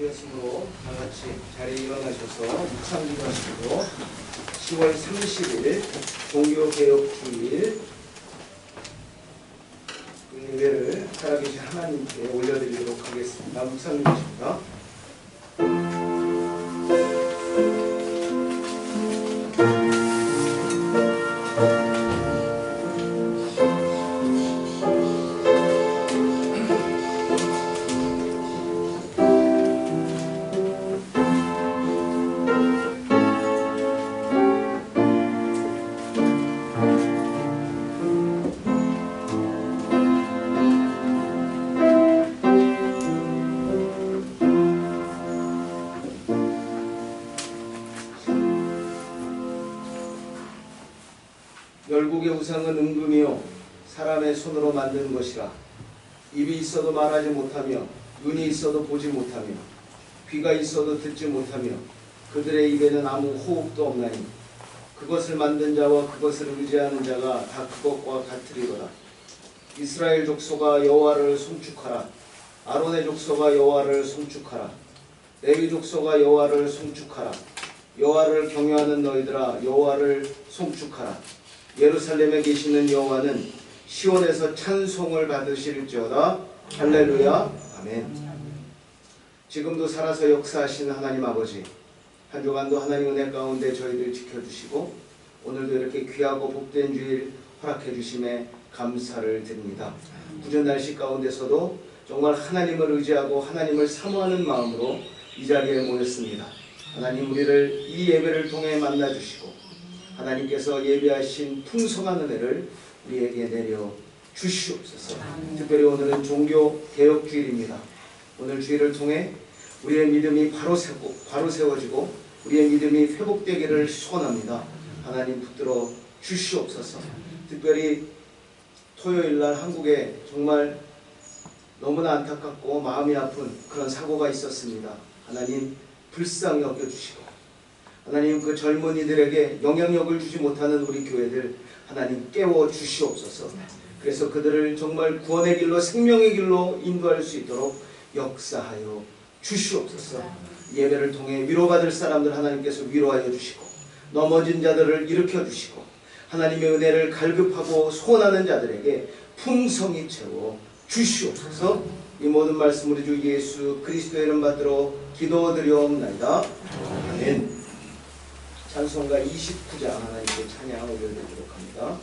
되었으므로 다같이 자리에 일어나셔서 묵상 기도하시고 10월 30일 종교개혁주일 예배를 살아계신 하나님께 올려드리도록 하겠습니다. 묵상 기도하십니다. 열국의 우상은 은금이요 사람의 손으로 만든 것이라. 입이 있어도 말하지 못하며 눈이 있어도 보지 못하며 귀가 있어도 듣지 못하며 그들의 입에는 아무 호흡도 없나니 그것을 만든 자와 그것을 의지하는 자가 다 그것과 같으리로다. 이스라엘 족속아 여호와를 송축하라. 아론의 족속아 여호와를 송축하라. 레위 족속아 여호와를 송축하라. 여호와를 경외하는 너희들아 여호와를 송축하라. 예루살렘에 계시는 여호와는 시온에서 찬송을 받으실지어다. 할렐루야. 아멘. 지금도 살아서 역사하시는 하나님 아버지, 한 주간도 하나님 은혜 가운데 저희들 지켜주시고 오늘도 이렇게 귀하고 복된 주일 허락해 주심에 감사를 드립니다. 굳은 날씨 가운데서도 정말 하나님을 의지하고 하나님을 사모하는 마음으로 이 자리에 모였습니다. 하나님, 우리를 이 예배를 통해 만나주시고 하나님께서 예비하신 풍성한 은혜를 우리에게 내려 주시옵소서. 특별히 오늘은 종교개혁주일입니다. 오늘 주일을 통해 우리의 믿음이 바로 세워지고 우리의 믿음이 회복되기를 소원합니다. 하나님 붙들어 주시옵소서. 특별히 토요일날 한국에 정말 너무나 안타깝고 마음이 아픈 그런 사고가 있었습니다. 하나님 불쌍히 여겨주시고 하나님 그 젊은이들에게 영향력을 주지 못하는 우리 교회들 하나님 깨워 주시옵소서. 그래서 그들을 정말 구원의 길로 생명의 길로 인도할 수 있도록 역사하여 주시옵소서. 예배를 통해 위로받을 사람들 하나님께서 위로하여 주시고 넘어진 자들을 일으켜 주시고 하나님의 은혜를 갈급하고 소원하는 자들에게 풍성히 채워 주시옵소서. 이 모든 말씀 우리 주 예수 그리스도의 이름 받들어 기도드리옵나이다. 아멘. 찬송가 29장 하나님께 찬양 올려드리도록 합니다.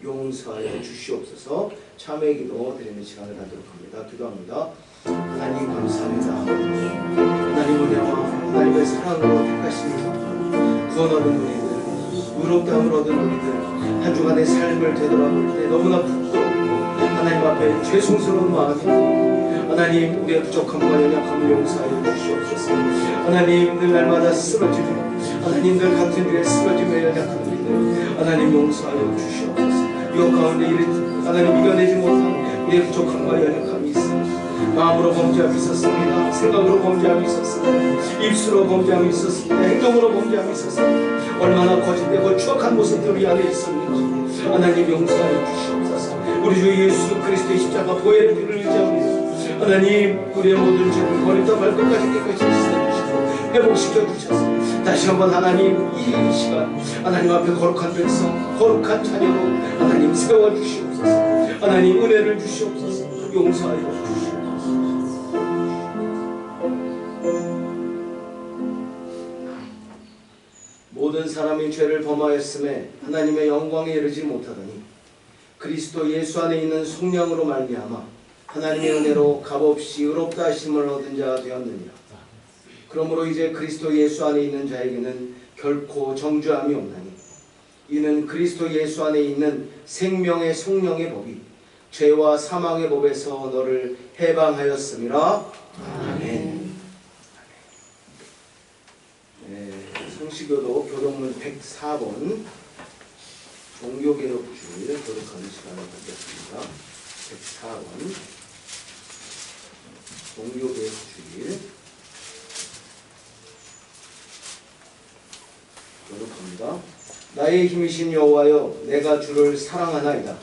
용서하여 주시옵소서. 참회 기도 드리는 시간을 갖도록 합니다. 기도합니다. 감사합니다. 하나님 은혜와 하나님의 사랑으로 택하십니다. 구원 얻은 우리들, 의롭다함을 얻은 우리들, 한 주간의 삶을 되돌아볼 때 너무나 부끄럽고 하나님 앞에 죄송스러운 마음이 하나님 우리의 부족함과 연약함을 용서하여 주시옵소서. 하나님 늘 날마다 쓰러지며 하나님 늘 같은 일에 쓰러지며 연약한 우리들 하나님 용서하여 주시옵소서. 유혹 가운데 하나님 이겨내지 못한 우리의 부족함과 연약함이 있습니다. 마음으로 범죄함이 있었습니다. 생각으로 범죄함이 있었습니다. 입술로 범죄함이 있었습니다. 행동으로 범죄함이 있었습니다. 얼마나 거짓되고 추악한 모습들 우리 안에 있었는지 하나님 용서하여 주시옵소서. 우리 주 예수 그리스도의 십자가 보혈의 피를 의지합니다. 하나님 우리의 모든 죄를 머리부터 발끝까지 깨끗이 씻어주시고 회복시켜 주셔서 다시 한번 하나님 이 시간 하나님 앞에 거룩한 백성 거룩한 자녀로 하나님 세워주시옵소서. 하나님 은혜를 주시옵소서. 용서하여 주시옵소서. 모든 사람이 죄를 범하였음에 하나님의 영광에 이르지 못하더니 그리스도 예수 안에 있는 성령으로 말미암아 하나님의 은혜로 값없이 의롭다 하심을 얻은 자가 되었느니라. 그러므로 이제 그리스도 예수 안에 있는 자에게는 결코 정죄함이 없나니 이는 그리스도 예수 안에 있는 생명의 성령의 법이 죄와 사망의 법에서 너를 해방하였음이라. 아멘. 네, 성시교도 교동문 104번 종교개혁주의 교독하는 시간을 갖겠습니다. 104번 종교개혁주의 교독합니다. 나의 힘이신 여호와여 내가 주를 사랑하나이다.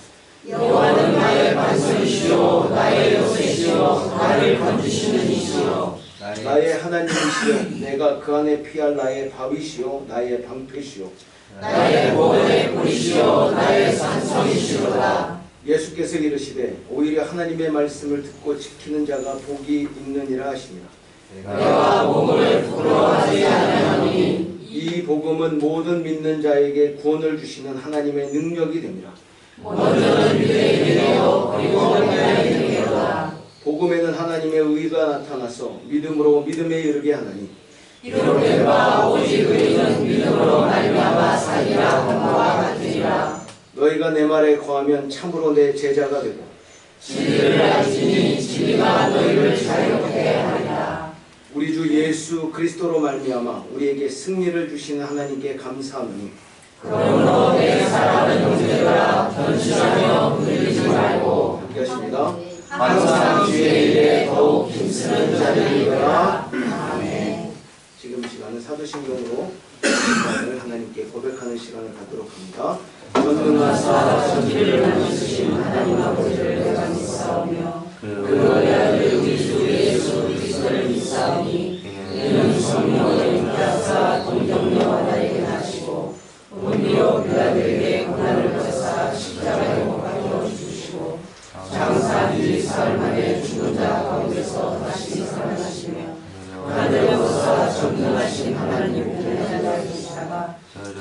여호와는 나의 반석이시요 나의 요새시요 나를 건지시는 이시요 나의 하나님이시여 내가 그 안에 피할 나의 바위시요 나의 방패시요 나의 보호의 뿔이시요 나의 산성이시로다. 예수께서 이르시되 오히려 하나님의 말씀을 듣고 지키는 자가 복이 있느니라 하시니라. 내가 몸을 부끄러워하지 아니하노니 이 복음은 모든 믿는 자에게 구원을 주시는 하나님의 능력이 됩니다. 먼저는 유대인이 되어 그리고 헬라인이 되어라. 복음에는 하나님의 의가 나타나서 믿음으로 믿음에 이르게 하나니 이렇게 바 오직 의인은 믿음으로 말미암아 살리라 한 바와 같으니라. 너희가 내 말에 거하면 참으로 내 제자가 되고 진리를 알지니 진리가 너희를 자유케 하리라. 우리 주 예수 그리스도로 말미암아 우리에게 승리를 주시는 하나님께 감사하노니 그러므로 내 사랑하는 형제들아 변심하며 흔들리지 말고 함께 하십니다. 항상 주의 일에 더욱 힘쓰는 자들이라. 아멘. 지금 시간은 사도신경으로 하나님께 고백하는 시간을 갖도록 합니다. 전능하사 천지를 만드신 하나님 아버지를 내가 믿사오며 그 어리아들 우리 주 예수 그리스도를 믿사오니 이는 성령을 인하사 동정녀와 나에게 나시고 본디오 빌라도에게 고난을 받으사 십자가에 못 박혀 주시고 장사 2사흘 만에 죽은 자 가운데서 다시 살아나시며 하늘로서 전능하신 하나님 보좌에 앉으시다가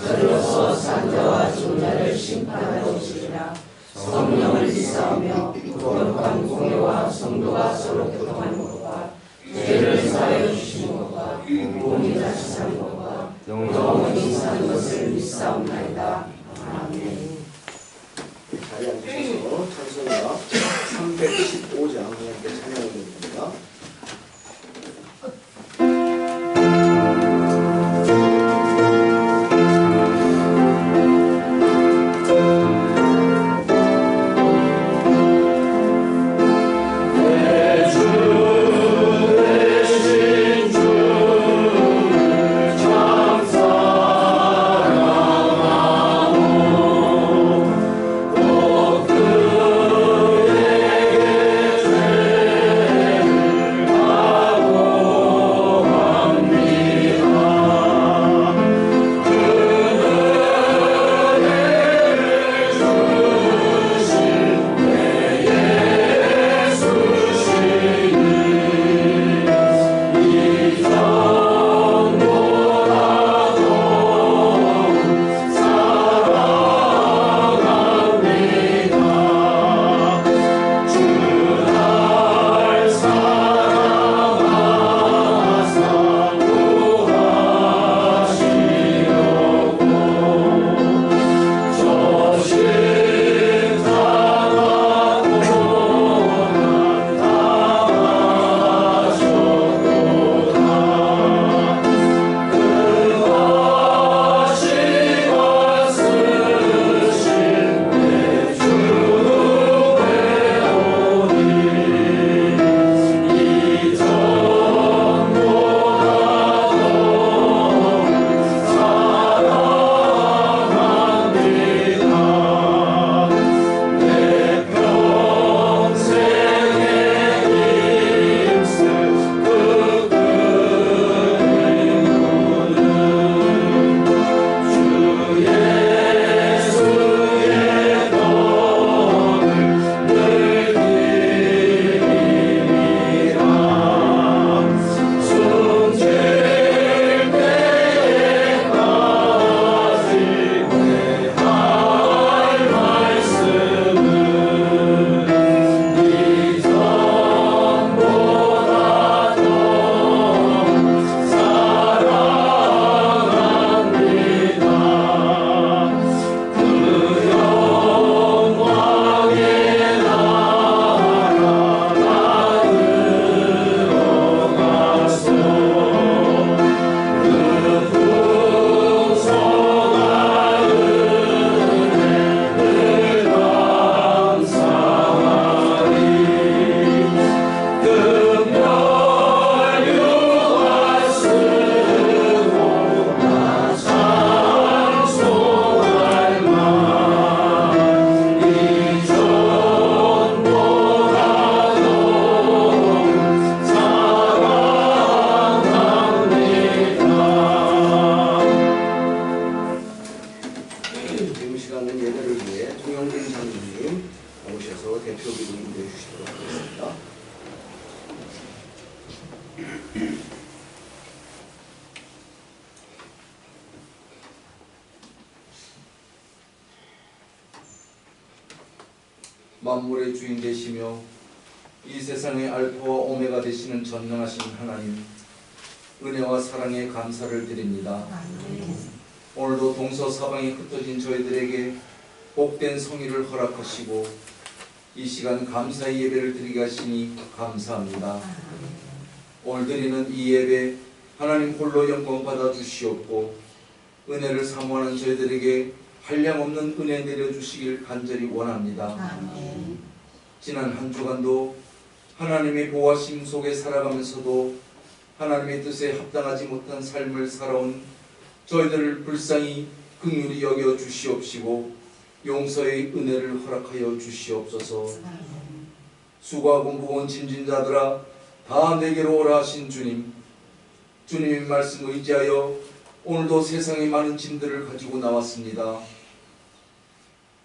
저리로서 산자와 죽은 자를 심판하러 오시리라. 성령을 믿사오며 거룩한 공회와 성도가 서로 교통하는 것과 죄를 사하여 주시는 것과 몸이 다시 사는 것과 영원히 사는 것을 믿사옵나이다. 아멘. 자리에 앉으셔서 찬송가 315장 하나님께 찬양을 드립니다. 만물의 주인 되시며 이 세상의 알파와 오메가 되시는 전능하신 하나님, 은혜와 사랑에 감사를 드립니다. 오늘도 동서사방에 흩어진 저희들에게 복된 성의를 허락하시고 이 시간 감사의 예배를 드리게 하시니 감사합니다. 오늘 드리는 이 예배 하나님 홀로 영광 받아 주시옵고 은혜를 사모하는 저희들에게 한량없는 은혜 내려주시길 간절히 원합니다. 지난 한 주간도 하나님의 보호하심 속에 살아가면서도 하나님의 뜻에 합당하지 못한 삶을 살아온 저희들을 불쌍히 긍휼히 여겨 주시옵시고 용서의 은혜를 허락하여 주시옵소서. 수고하고 무거운 짐진 자들아 다 내게로 오라 하신 주님, 주님의 말씀 의지하여 오늘도 세상의 많은 짐들을 가지고 나왔습니다.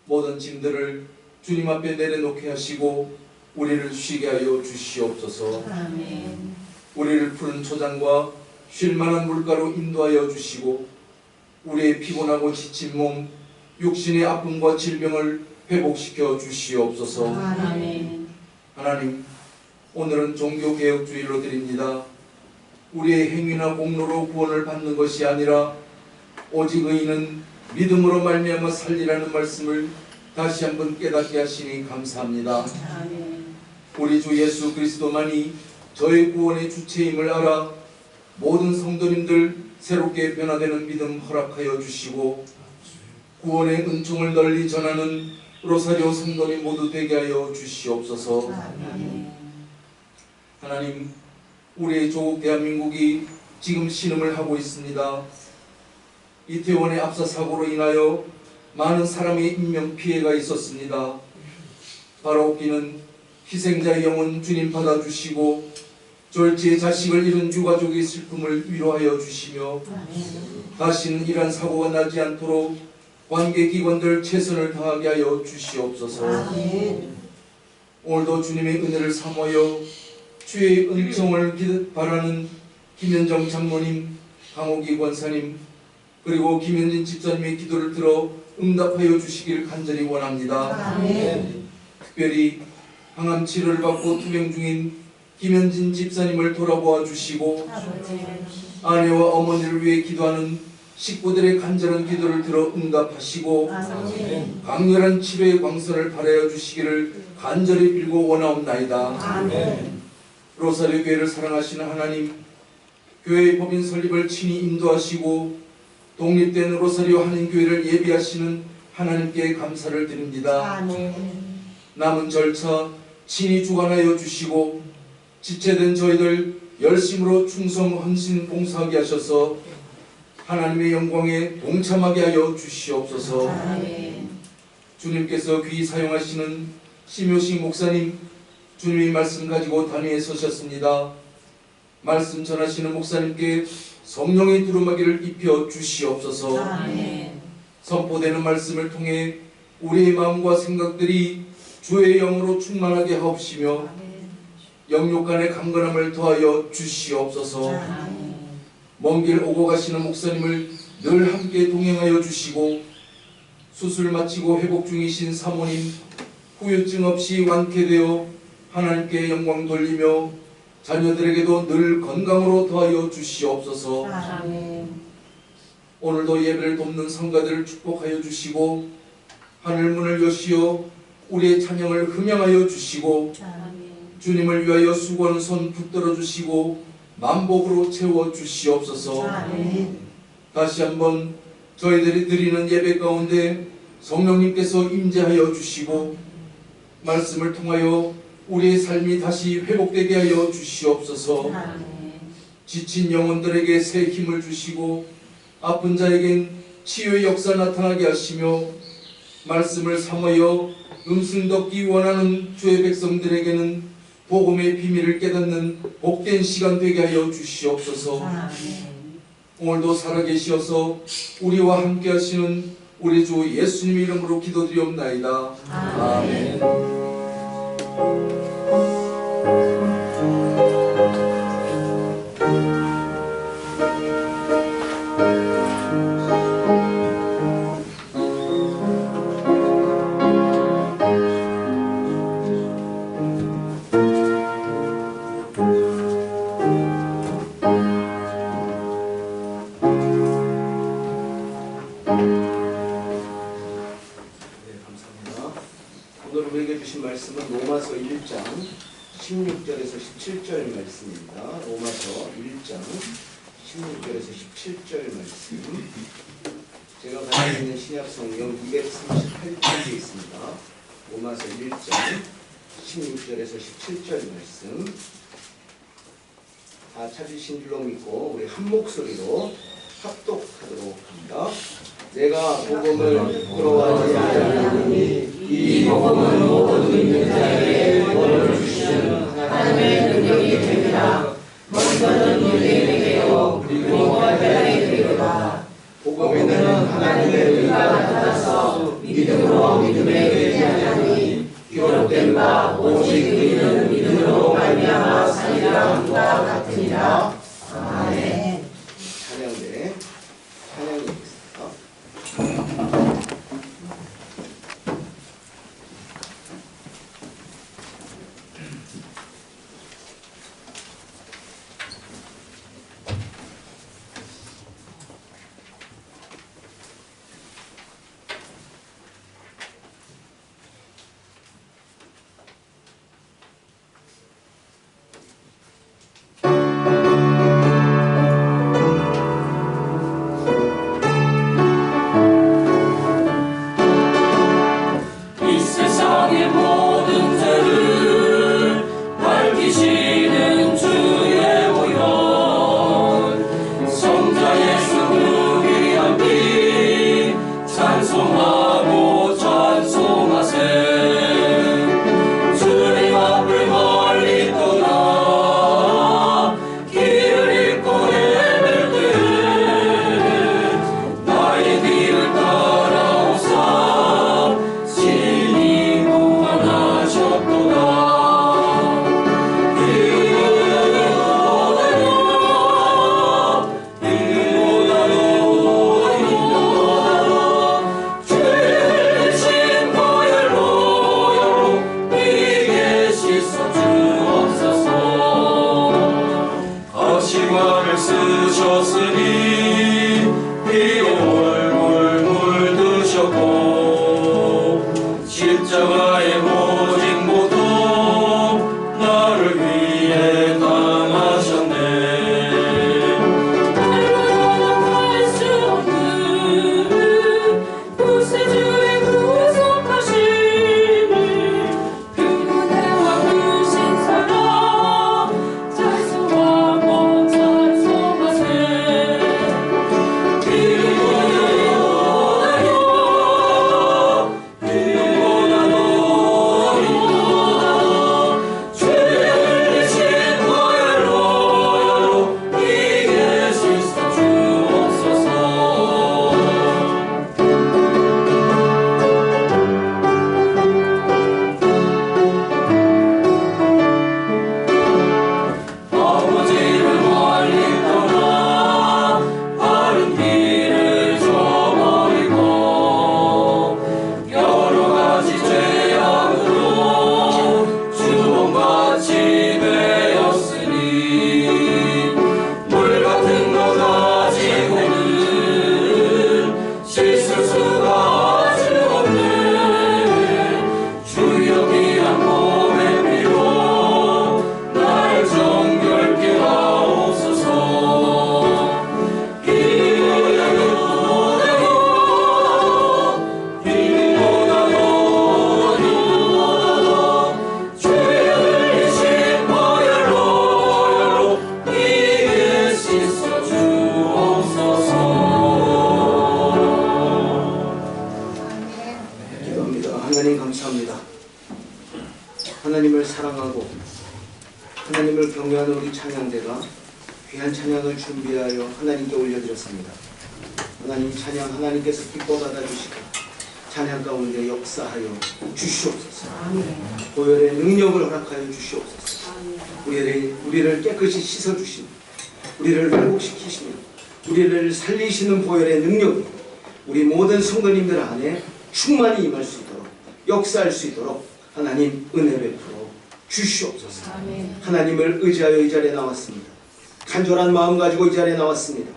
모든 짐들을 주님 앞에 내려놓게 하시고 우리를 쉬게 하여 주시옵소서. 우리를 푸른 초장과 쉴만한 물가로 인도하여 주시고 우리의 피곤하고 지친 몸, 육신의 아픔과 질병을 회복시켜 주시옵소서. 하나님, 오늘은 종교개혁주일로 드립니다. 우리의 행위나 공로로 구원을 받는 것이 아니라 오직 의인은 믿음으로 말미암아 살리라는 말씀을 다시 한번 깨닫게 하시니 감사합니다. 우리 주 예수 그리스도만이 저의 구원의 주체임을 알아 모든 성도님들 새롭게 변화되는 믿음 허락하여 주시고 구원의 은총을 널리 전하는 로사리오 성도님 모두 되게 하여 주시옵소서. 하나님, 우리의 조국 대한민국이 지금 신음을 하고 있습니다. 이태원의 압사 사고로 인하여 많은 사람의 인명피해가 있었습니다. 바라옵기는 희생자의 영혼 주님 받아주시고 졸지에 자식을 잃은 유가족의 슬픔을 위로하여 주시며 다시는 이러한 사고가 나지 않도록 관계기관들 최선을 다하게 하여 주시옵소서. 오늘도 주님의 은혜를 사모하여 주의 은총을 바라는 김현정 장로님, 강호기 권사님, 그리고 김현진 집사님의 기도를 들어 응답하여 주시길 간절히 원합니다. 특별히 항암 치료를 받고 투병 중인 김현진 집사님을 돌아보아 주시고 아내와 어머니를 위해 기도하는 식구들의 간절한 기도를 들어 응답하시고 강렬한 치료의 광선을 발하여 주시기를 간절히 빌고 원하옵나이다. 로사리오 교회를 사랑하시는 하나님, 교회의 법인 설립을 친히 인도하시고 독립된 로사리오 한인교회를 예비하시는 하나님께 감사를 드립니다. 남은 절차 친히 주관하여 주시고 지체된 저희들 열심으로 충성 헌신 봉사하게 하셔서 하나님의 영광에 동참하게 하여 주시옵소서. 주님께서 귀히 사용하시는 심효식 목사님, 주님의 말씀 가지고 단위에 서셨습니다. 말씀 전하시는 목사님께 성령의 두루마기를 입혀 주시옵소서. 선포되는 말씀을 통해 우리의 마음과 생각들이 주의 영으로 충만하게 하옵시며 영육간의 강건함을 더하여 주시옵소서. 먼 길 오고 가시는 목사님을 늘 함께 동행하여 주시고 수술 마치고 회복 중이신 사모님 후유증 없이 완쾌되어 하나님께 영광 돌리며 자녀들에게도 늘 건강으로 더하여 주시옵소서. 오늘도 예배를 돕는 성가들을 축복하여 주시고 하늘문을 여시어 우리의 찬양을 흠양하여 주시고 주님을 위하여 수고하는 손 붙들어 주시고 만복으로 채워 주시옵소서. 다시 한번 저희들이 드리는 예배 가운데 성령님께서 임재하여 주시고 말씀을 통하여 우리의 삶이 다시 회복되게 하여 주시옵소서. 지친 영혼들에게 새 힘을 주시고 아픈 자에겐 치유의 역사 나타나게 하시며 말씀을 삼하여 음순 덮기 원하는 주의 백성들에게는 복음의 비밀을 깨닫는 복된 시간 되게 하여 주시옵소서. 오늘도 살아계시어서 우리와 함께 하시는 우리 주 예수님의 이름으로 기도드리옵나이다. 아멘. 16절에서 17절 말씀입니다. 로마서 1장 16절에서 17절 말씀. 제가 가지고 있는 신약 성경 238페이지에 있습니다. 로마서 1장 16절에서 17절 말씀. 다 찾으신 줄로 믿고 우리 한 목소리로 합독하도록 합니다. 내가 복음을 부끄러워하지 아니하노니 이 복음은 모든 믿는 자에게 구원을 주시는 하나님의 능력이 됩니다. 먼저는 유대인에게 되어 그리고 갈대아에게 되리라. 복음에는 하나님의 의가 나타나서 믿음으로 믿음에 이르지 아니하니 기록된 바 오직 의인은 믿음으로 말미암아 살리라 함과 같으니라. 아멘. 찬양대 찬양이겠습니다. 하나님을 사랑하고 하나님을 경외하는 우리 찬양대가 귀한 찬양을 준비하여 하나님께 올려드렸습니다. 하나님 찬양 하나님께서 기뻐 받아주시고 찬양 가운데 역사하여 주시옵소서. 보혈의 능력을 허락하여 주시옵소서. 우리를 깨끗이 씻어주시고 우리를 회복시키시며 우리를 살리시는 보혈의 능력이 우리 모든 성도님들 안에 충만히 임할 수 있도록 역사할 수 있도록 하나님 은혜 베풀어 주시옵소서. 하나님을 의지하여 이 자리에 나왔습니다. 간절한 마음 가지고 이 자리에 나왔습니다.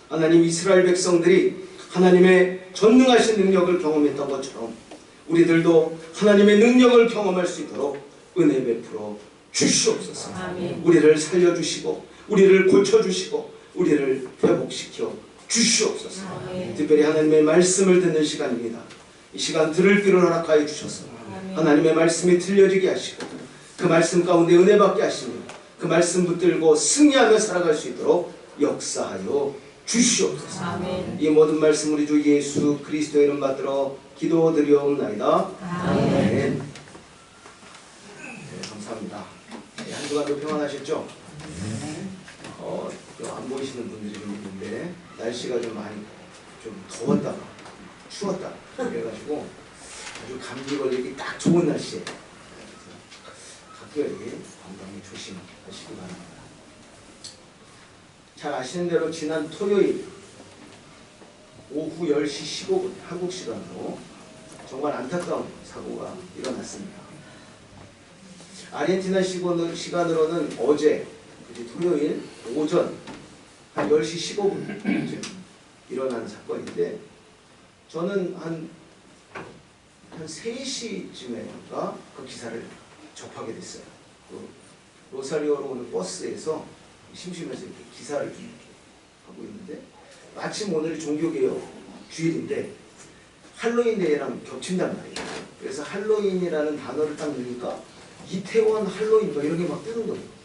하나님 이스라엘 백성들이 하나님의 전능하신 능력을 경험했던 것처럼 우리들도 하나님의 능력을 경험할 수 있도록 은혜 베풀어 주시옵소서. 아멘. 우리를 살려주시고 우리를 고쳐주시고 우리를 회복시켜 주시옵소서. 아멘. 특별히 하나님의 말씀을 듣는 시간입니다. 이 시간 들을 귀를 허락하여 주셔서 하나님의 말씀이 들려지게 하시고 그 말씀 가운데 은혜 받게 하시며 그 말씀 붙들고 승리하며 살아갈 수 있도록 역사하여 주시옵소서. 아멘. 이 모든 말씀 우리 주 예수 그리스도의 이름 받들어 기도드리옵나이다. 아멘. 네, 감사합니다. 네, 한 주간도 평안하셨죠? 안 보이시는 분들이 좀 있는데 날씨가 좀 많이 좀 더웠다가 추웠다가 그래가지고 아주 감기 걸리기 딱 좋은 날씨에 각별히 건강에 조심하시기 바랍니다. 잘 아시는 대로 지난 토요일 오후 10시 15분 한국 시간으로 정말 안타까운 사고가 일어났습니다. 아르헨티나 시간으로는 어제 토요일 오전 한 10시 15분쯤 일어난 사건인데 저는 한 3시쯤에가 그 기사를 접하게 됐어요. 로사리오로 오는 버스에서 심심해서 이렇게 기사를 이렇게 하고 있는데 마침 오늘이 종교개혁 주일인데 할로윈 데이랑 겹친단 말이에요. 그래서 할로윈이라는 단어를 딱 넣으니까 이태원 할로윈 뭐 이런 게 막 뜨는 거예요.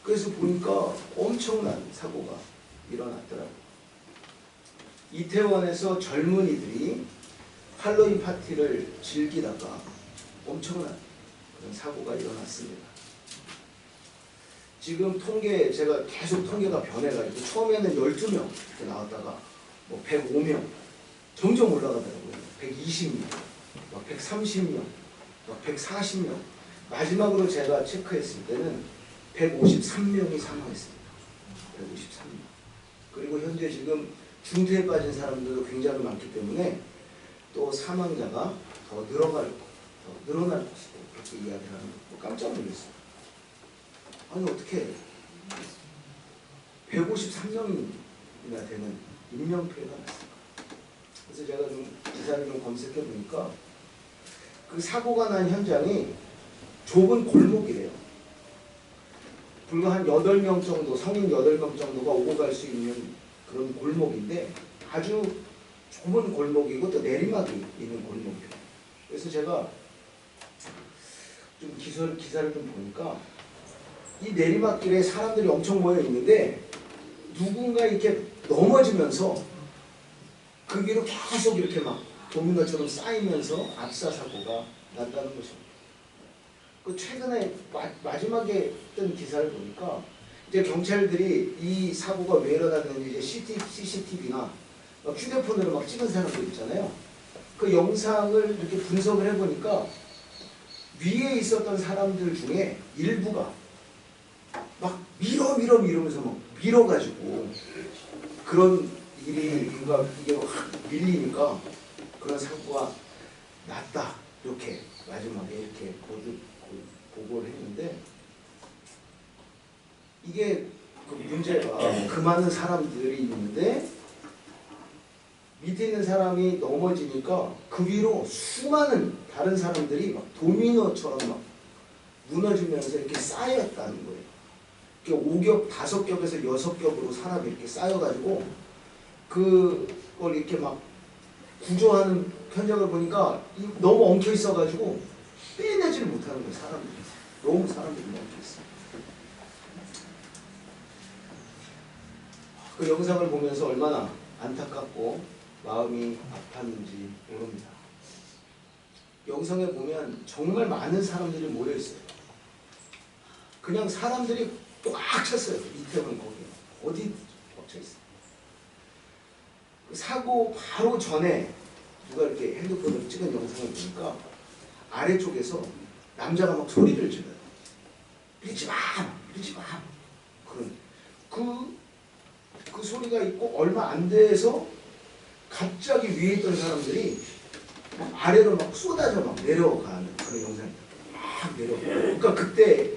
그래서 보니까 엄청난 사고가 일어났더라고요. 이태원에서 젊은이들이 할로윈 파티를 즐기다가 엄청난 그런 사고가 일어났습니다. 지금 제가 계속 통계가 변해가지고 처음에는 12명 이렇게 나왔다가 뭐 105명 점점 올라가더라고요. 120명, 막 130명, 막 140명. 마지막으로 제가 체크했을 때는 153명이 사망했습니다. 153명. 그리고 현재 지금 중태에 빠진 사람들도 굉장히 많기 때문에 또 사망자가 더 늘어날 것이고 그렇게 이야기를 하는 거 깜짝 놀랐어요. 아니 어떻게 153명이나 되는 인명피해가 났을까? 그래서 제가 좀 기사를 좀 검색해 보니까 그 사고가 난 현장이 좁은 골목이래요. 불과 한 8명 정도, 성인 8명 정도가 오고 갈 수 있는 그런 골목인데 아주 좁은 골목이고 또 내리막이 있는 골목이에요. 그래서 제가 좀 기사를 좀 보니까 이 내리막길에 사람들이 엄청 모여 있는데 누군가 이렇게 넘어지면서 그 위로 계속 이렇게 막 도미노처럼 쌓이면서 압사 사고가 났다는 것입니다. 그 최근에 마지막에 뜬 기사를 보니까 이제 경찰들이 이 사고가 왜 일어났는지 이제 CCTV나 휴대폰으로 막 찍은 사람들 있잖아요. 그 영상을 이렇게 분석을 해보니까 위에 있었던 사람들 중에 일부가 막 밀어면서 막 밀어가지고 그런 일이 그러니까 이게 확 밀리니까 그런 사고가 났다 이렇게 마지막에 이렇게 보고를 했는데 이게 그 문제가 그 많은 사람들이 있는데 밑에 있는 사람이 넘어지니까 그 위로 수많은 다른 사람들이 막 도미노처럼 막 무너지면서 이렇게 쌓였다는 거예요. 이렇게 5겹, 5겹에서 6겹으로 사람이 이렇게 쌓여가지고 그걸 이렇게 막 구조하는 현장을 보니까 너무 엉켜 있어가지고 빼내지를 못하는 거예요. 사람들이. 너무 사람들이 엉켜 있어요. 그 영상을 보면서 얼마나 안타깝고 마음이 아팠는지 모릅니다. 영상에 보면 정말 많은 사람들이 모여있어요. 그냥 사람들이 꽉 찼어요. 이태원 거기 어디 꽉 차있어요. 그 사고 바로 전에 누가 이렇게 핸드폰으로 찍은 영상을 보니까 아래쪽에서 남자가 막 소리를 질러요. 이러지 마! 이러지 마! 그런 그 소리가 있고 얼마 안 돼서 갑자기 위에 있던 사람들이 막 아래로 막 쏟아져 막 내려가는 그런 영상이 막 내려가요. 그러니까 그때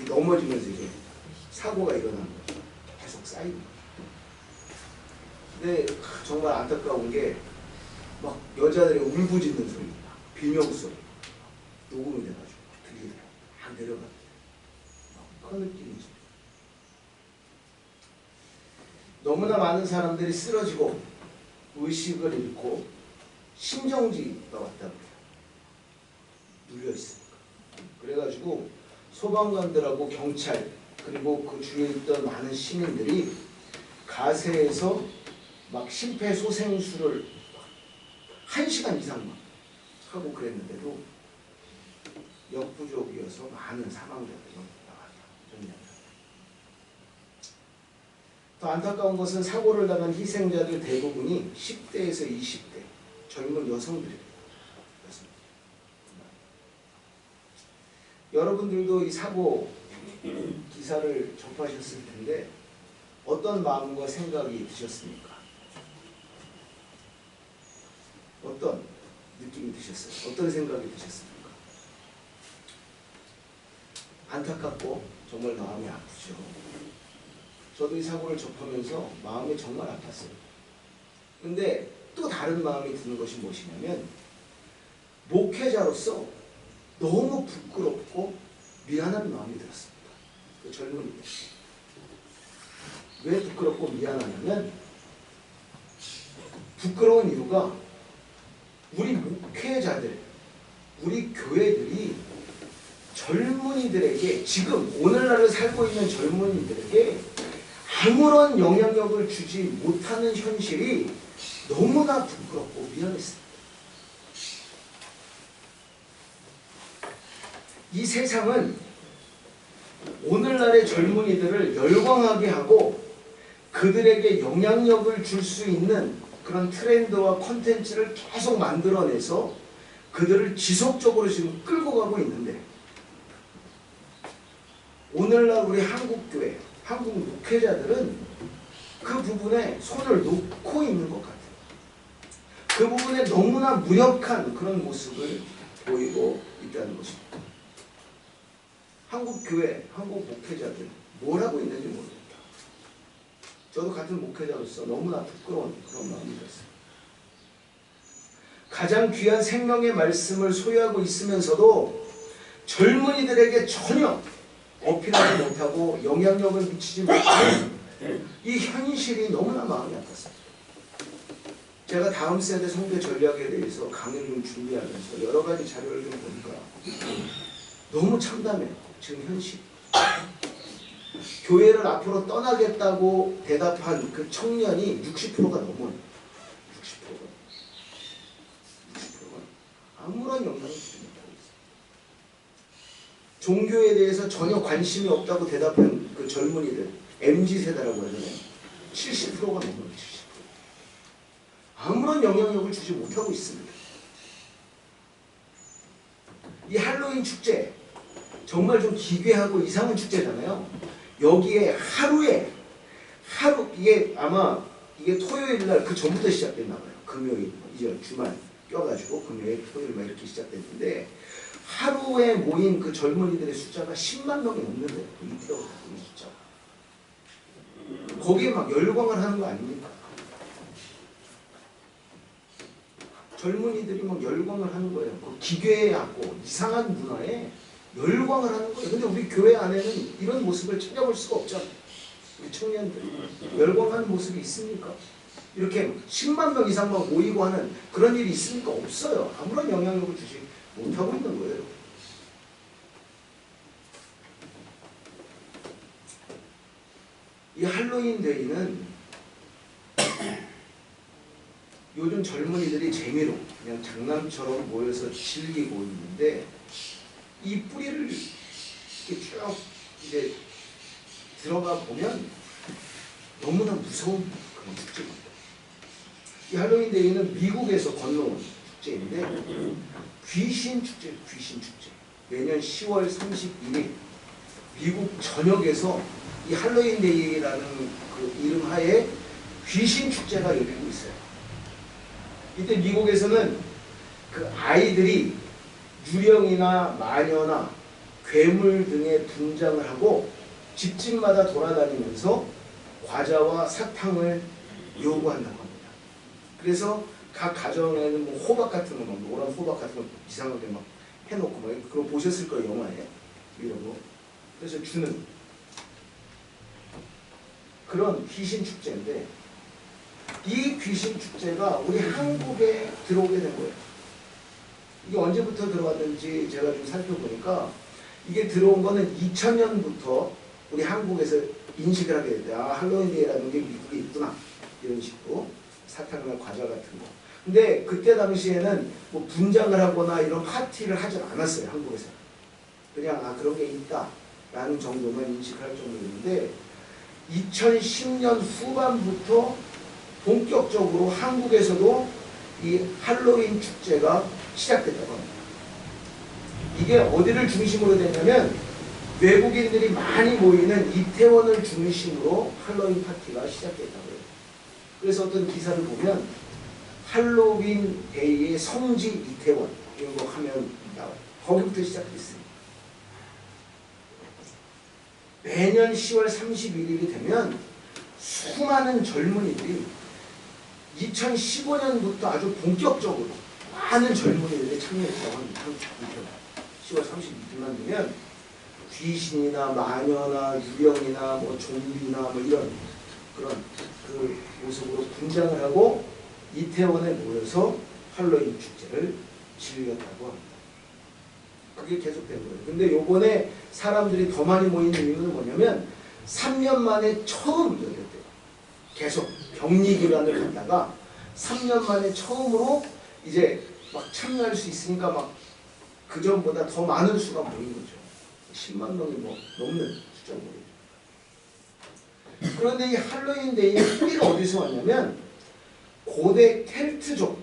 넘어지면서 이제 사고가 일어나는 거죠. 계속 쌓이는 거죠. 근데 정말 안타까운 게 막 여자들의 울부짖는 소리입니다. 비명 소리 녹음이 돼가지고 들리더라고요. 막 내려가. 그런 느낌이죠. 너무나 많은 사람들이 쓰러지고 의식을 잃고 심정지가 왔다고 해요. 눌려있으니까. 그래가지고 소방관들하고 경찰 그리고 그 주위에 있던 많은 시민들이 가세에서 막 심폐소생술을 1시간 이상 막 하고 그랬는데도 역부족이어서 많은 사망자들이 나왔다. 더 안타까운 것은 사고를 당한 희생자들 대부분이 10대에서 20대 젊은 여성들입니다. 여러분들도 이 사고 기사를 접하셨을 텐데 어떤 마음과 생각이 드셨습니까? 어떤 느낌이 드셨어요? 어떤 생각이 드셨습니까? 안타깝고 정말 마음이 아프죠. 저도 이 사고를 접하면서 마음이 정말 아팠어요. 근데 또 다른 마음이 드는 것이 무엇이냐면 목회자로서 너무 부끄럽고 미안한 마음이 들었습니다. 그 젊은이들. 왜 부끄럽고 미안하냐면 부끄러운 이유가 우리 목회자들, 우리 교회들이 젊은이들에게 지금 오늘날을 살고 있는 젊은이들에게 아무런 영향력을 주지 못하는 현실이 너무나 부끄럽고 미안했습니다. 이 세상은 오늘날의 젊은이들을 열광하게 하고 그들에게 영향력을 줄 수 있는 그런 트렌드와 콘텐츠를 계속 만들어내서 그들을 지속적으로 지금 끌고 가고 있는데 오늘날 우리 한국교회, 한국 목회자들은 그 부분에 손을 놓고 있는 것 같아요. 그 부분에 너무나 무력한 그런 모습을 보이고 있다는 것입니다. 한국 교회, 한국 목회자들 뭘 하고 있는지 모르겠다. 저도 같은 목회자로서 너무나 부끄러운 그런 마음이 들었어요. 가장 귀한 생명의 말씀을 소유하고 있으면서도 젊은이들에게 전혀 어필하지 못하고 영향력을 미치지 못하는 이 현실이 너무나 마음이 아팠습니다. 제가 다음 세대 선교 전략에 대해서 강의를 좀 준비하면서 여러 가지 자료를 좀 보니까 너무 참담해요. 지금 현실. 교회를 앞으로 떠나겠다고 대답한 그 청년이 60%가 넘어요. 60%가. 아무런 영향을 주지 못하고 있어요. 종교에 대해서 전혀 관심이 없다고 대답한 그 젊은이들, MZ세대라고 하잖아요. 70%가 넘어요. 70%. 아무런 영향력을 주지 못하고 있습니다. 이 할로윈 축제, 정말 좀 기괴하고 이상한 축제잖아요. 여기에 이게 아마 이게 토요일 날 그 전부터 시작됐나 봐요. 금요일, 이제 주말 껴가지고 금요일, 토요일 막 이렇게 시작됐는데 하루에 모인 그 젊은이들의 숫자가 10만 명이 넘는데 이때가 이 숫자. 거기에 막 열광을 하는 거 아닙니까? 젊은이들이 막 열광을 하는 거예요. 그 기괴하고 이상한 문화에 열광을 하는 거예요. 근데 우리 교회 안에는 이런 모습을 찾아볼 수가 없잖아요. 우리 청년들이 열광하는 모습이 있습니까? 이렇게 10만 명 이상만 모이고 하는 그런 일이 있습니까? 없어요. 아무런 영향력을 주지 못하고 있는 거예요. 이 할로윈 데이는 요즘 젊은이들이 재미로 그냥 장난처럼 모여서 즐기고 있는데 이 뿌리를 이렇게 쭉 이제 들어가 보면 너무나 무서운 그런 축제입니다. 이 할로윈 데이는 미국에서 건너온 축제인데 귀신 축제, 귀신 축제. 매년 10월 31일 미국 전역에서 이 할로윈 데이라는 그 이름 하에 귀신 축제가 열리고 있어요. 이때 미국에서는 그 아이들이 유령이나 마녀나 괴물 등의 분장을 하고 집집마다 돌아다니면서 과자와 사탕을 요구한다고 합니다. 그래서 각 가정에는 뭐 호박 같은 거, 막 노란 호박 같은 거 이상하게 막 해놓고 막 그거 보셨을 거예요, 영화에. 이런 거. 그래서 주는 그런 귀신 축제인데 이 귀신 축제가 우리 한국에 들어오게 된 거예요. 이게 언제부터 들어왔는지 제가 좀 살펴보니까 이게 들어온 거는 2000년부터 우리 한국에서 인식을 하게 됐대요. 아, 할로윈데이라는 게 미국에 있구나. 이런 식으로 사탕이나 과자 같은 거. 근데 그때 당시에는 뭐 분장을 하거나 이런 파티를 하지 않았어요. 한국에서. 그냥 아 그런 게 있다라는 정도만 인식할 정도였는데 2010년 후반부터 본격적으로 한국에서도 이 할로윈 축제가 시작됐다고 합니다. 이게 어디를 중심으로 됐냐면 외국인들이 많이 모이는 이태원을 중심으로 할로윈 파티가 시작됐다고 해요. 그래서 어떤 기사를 보면 할로윈 데이의 성지 이태원 이런 거 하면 나와요. 거기부터 시작됐습니다. 매년 10월 31일이 되면 수많은 젊은이들이 2015년부터 아주 본격적으로 많은 젊은이들이 참여했다고 합니다. 10월 31일만 되면 귀신이나 마녀나 유령이나 뭐 좀비나 뭐 이런 그런 그 모습으로 분장을 하고 이태원에 모여서 할로윈 축제를 즐겼다고 합니다. 그게 계속된 거예요. 근데 요번에 사람들이 더 많이 모인 이유는 뭐냐면 3년 만에 처음 열렸대요. 계속 격리 기간을 갔다가 3년 만에 처음으로 이제 막 참여할 수 있으니까 막 그전보다 더 많은 수가 모인 거죠. 10만 명이 뭐 넘는 숫자가 모이죠. 그런데 이 할로윈 데이의 뿌리가 어디서 왔냐면 고대 켈트족,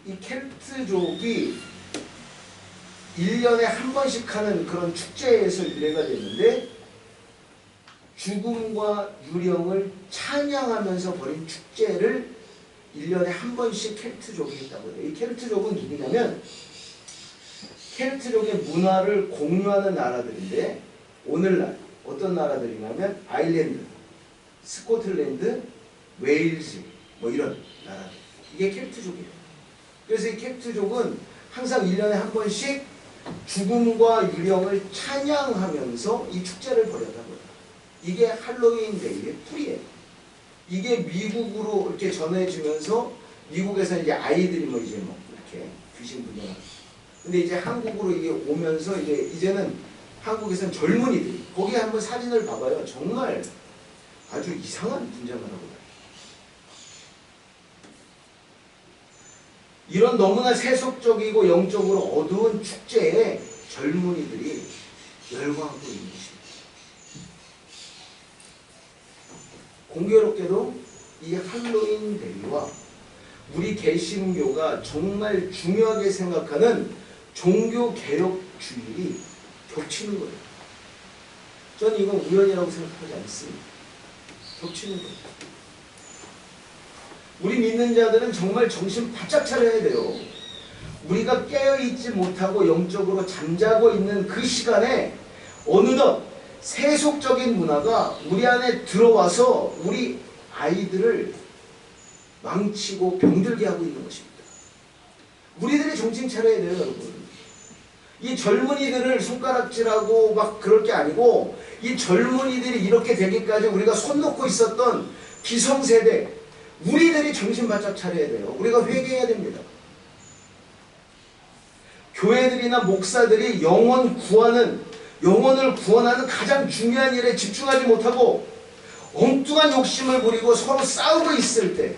이 켈트족이 1년에 한 번씩 하는 그런 축제에서 유래가 됐는데 죽음과 유령을 찬양하면서 벌인 축제를 1년에 한 번씩 켈트족이 했다고 해요. 이 켈트족은 누구냐면 켈트족의 문화를 공유하는 나라들인데 오늘날 어떤 나라들이냐면 아일랜드, 스코틀랜드, 웨일즈 뭐 이런 나라들. 이게 켈트족이에요. 그래서 이 켈트족은 항상 1년에 한 번씩 죽음과 유령을 찬양하면서 이 축제를 벌였다고요. 이게 할로윈 데이의 뿌리예요. 이게 미국으로 이렇게 전해지면서 미국에서 이제 아이들이 뭐 이제 뭐 이렇게 귀신 분장하고. 근데 이제 한국으로 이게 오면서 이제는 한국에서는 젊은이들이 거기 한번 사진을 봐봐요. 정말 아주 이상한 분장을 하고 있어요. 이런 너무나 세속적이고 영적으로 어두운 축제에 젊은이들이 열광하고 있는 것입니다. 공교롭게도 이 할로윈 데이와 우리 개신교가 정말 중요하게 생각하는 종교 개혁 주일이 겹치는 거예요. 저는 이건 우연이라고 생각하지 않습니다. 겹치는 거예요. 우리 믿는 자들은 정말 정신 바짝 차려야 돼요. 우리가 깨어있지 못하고 영적으로 잠자고 있는 그 시간에 어느덧 세속적인 문화가 우리 안에 들어와서 우리 아이들을 망치고 병들게 하고 있는 것입니다. 우리들이 정신 차려야 돼요, 여러분. 이 젊은이들을 손가락질하고 막 그럴 게 아니고 이 젊은이들이 이렇게 되기까지 우리가 손 놓고 있었던 기성세대 우리들이 정신 바짝 차려야 돼요. 우리가 회개해야 됩니다. 교회들이나 목사들이 영혼을 구원하는 가장 중요한 일에 집중하지 못하고 엉뚱한 욕심을 부리고 서로 싸우고 있을 때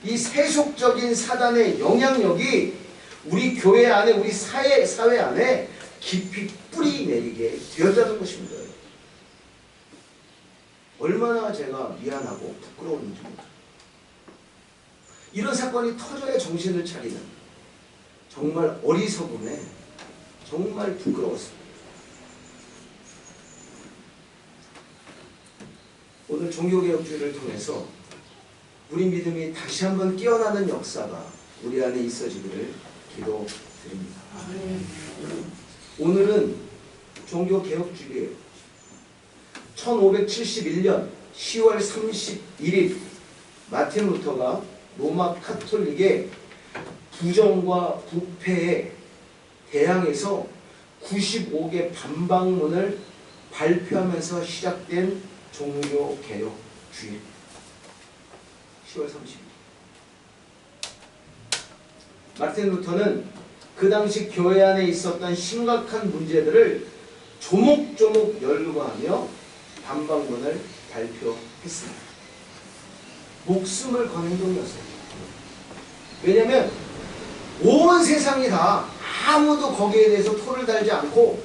이 세속적인 사단의 영향력이 우리 교회 안에, 우리 사회 안에 깊이 뿌리 내리게 되었다는 것입니다. 얼마나 제가 미안하고 부끄러웠는지 모르겠어요. 이런 사건이 터져야 정신을 차리는 정말 어리석음에 정말 부끄러웠습니다. 오늘 종교개혁주의를 통해서 우리 믿음이 다시 한번 깨어나는 역사가 우리 안에 있어지기를 기도드립니다. 오늘은 종교개혁주의예요. 1571년 10월 31일 마틴 루터가 로마 카톨릭의 부정과 부패에 대항해서 95개 반박문을 발표하면서 시작된 종교개혁 주일 10월 30일. 마틴 루터는 그 당시 교회 안에 있었던 심각한 문제들을 조목조목 열거하며 반박문을 발표했습니다. 목숨을 건 행동이었어요. 왜냐하면 온 세상이 다 아무도 거기에 대해서 토를 달지 않고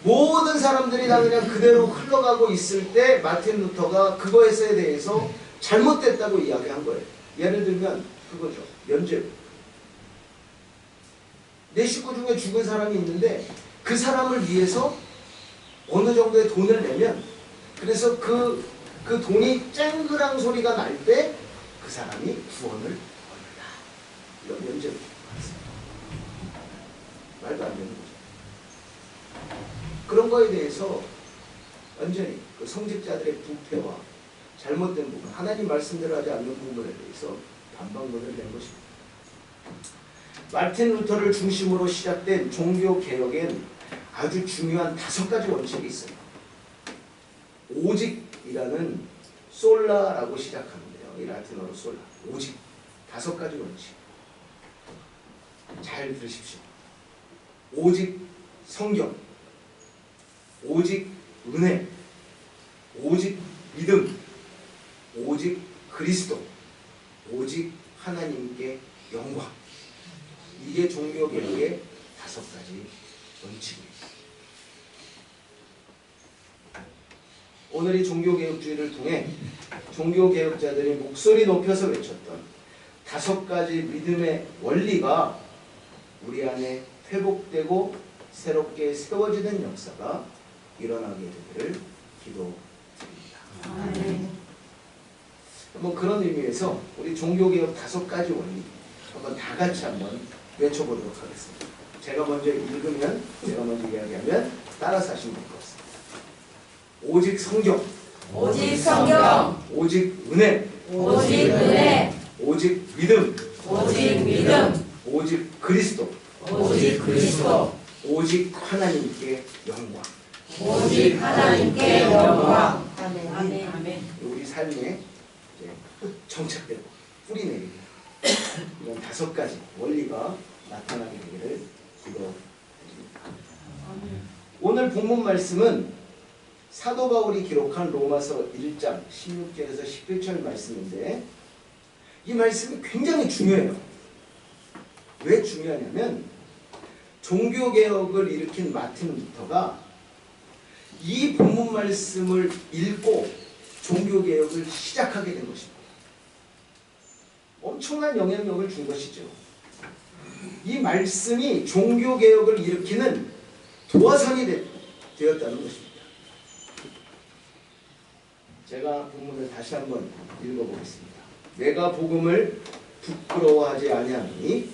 모든 사람들이 다 그냥 그대로 흘러가고 있을 때 마틴 루터가 그거에 대해서 잘못됐다고 이야기한 거예요. 예를 들면 그거죠. 면죄부. 내 식구 중에 죽은 사람이 있는데 그 사람을 위해서 어느 정도의 돈을 내면 그래서 그 돈이 쨍그랑 소리가 날 때 그 사람이 구원을 얻는다. 이런 면죄부. 말도 안 되는 거죠. 그런 거에 대해서 완전히 그 성직자들의 부패와 잘못된 부분, 하나님 말씀대로 하지 않는 부분에 대해서 반박문을 낸 것입니다. 마틴 루터를 중심으로 시작된 종교개혁엔 아주 중요한 5가지 원칙이 있어요. 오직이라는 솔라라고 시작하는데요. 이 라틴어로 솔라. 오직. 5가지 원칙. 잘 들으십시오. 오직 성경, 오직 은혜, 오직 믿음, 오직 그리스도, 오직 하나님께 영광. 이게 종교개혁의 5가지 원칙입니다. 오늘 이 종교개혁주의를 통해 종교개혁자들이 목소리 높여서 외쳤던 5가지 믿음의 원리가 우리 안에 회복되고 새롭게 세워지는 역사가 일어나게 되기를 기도드립니다. 아멘. 뭐 그런 의미에서 우리 종교개혁 5가지 원리 한번 다 같이 한번 외쳐보도록 하겠습니다. 제가 먼저 읽으면, 제가 먼저 이야기하면 따라서 하시면 될 것 같습니다. 오직 성경, 오직 성경, 오직 은혜, 오직 은혜, 오직 믿음, 오직 믿음, 오직 그리스도, 오직 그리스도, 오직 하나님께 영광. 오직 하나님께 영광. 아멘. 아멘. 아멘. 우리 삶에 이제 정착되고 뿌리내리고 이런 5가지 원리가 나타나게 되기를 기도드립니다. 오늘 본문 말씀은 사도 바울이 기록한 로마서 1장 16절에서 17절 말씀인데 이 말씀이 굉장히 중요해요. 왜 중요하냐면 종교개혁을 일으킨 마틴 루터가 이 본문 말씀을 읽고 종교개혁을 시작하게 된 것입니다. 엄청난 영향력을 준 것이죠. 이 말씀이 종교개혁을 일으키는 도화선이 되었다는 것입니다. 제가 본문을 다시 한번 읽어보겠습니다. 내가 복음을 부끄러워하지 아니하노니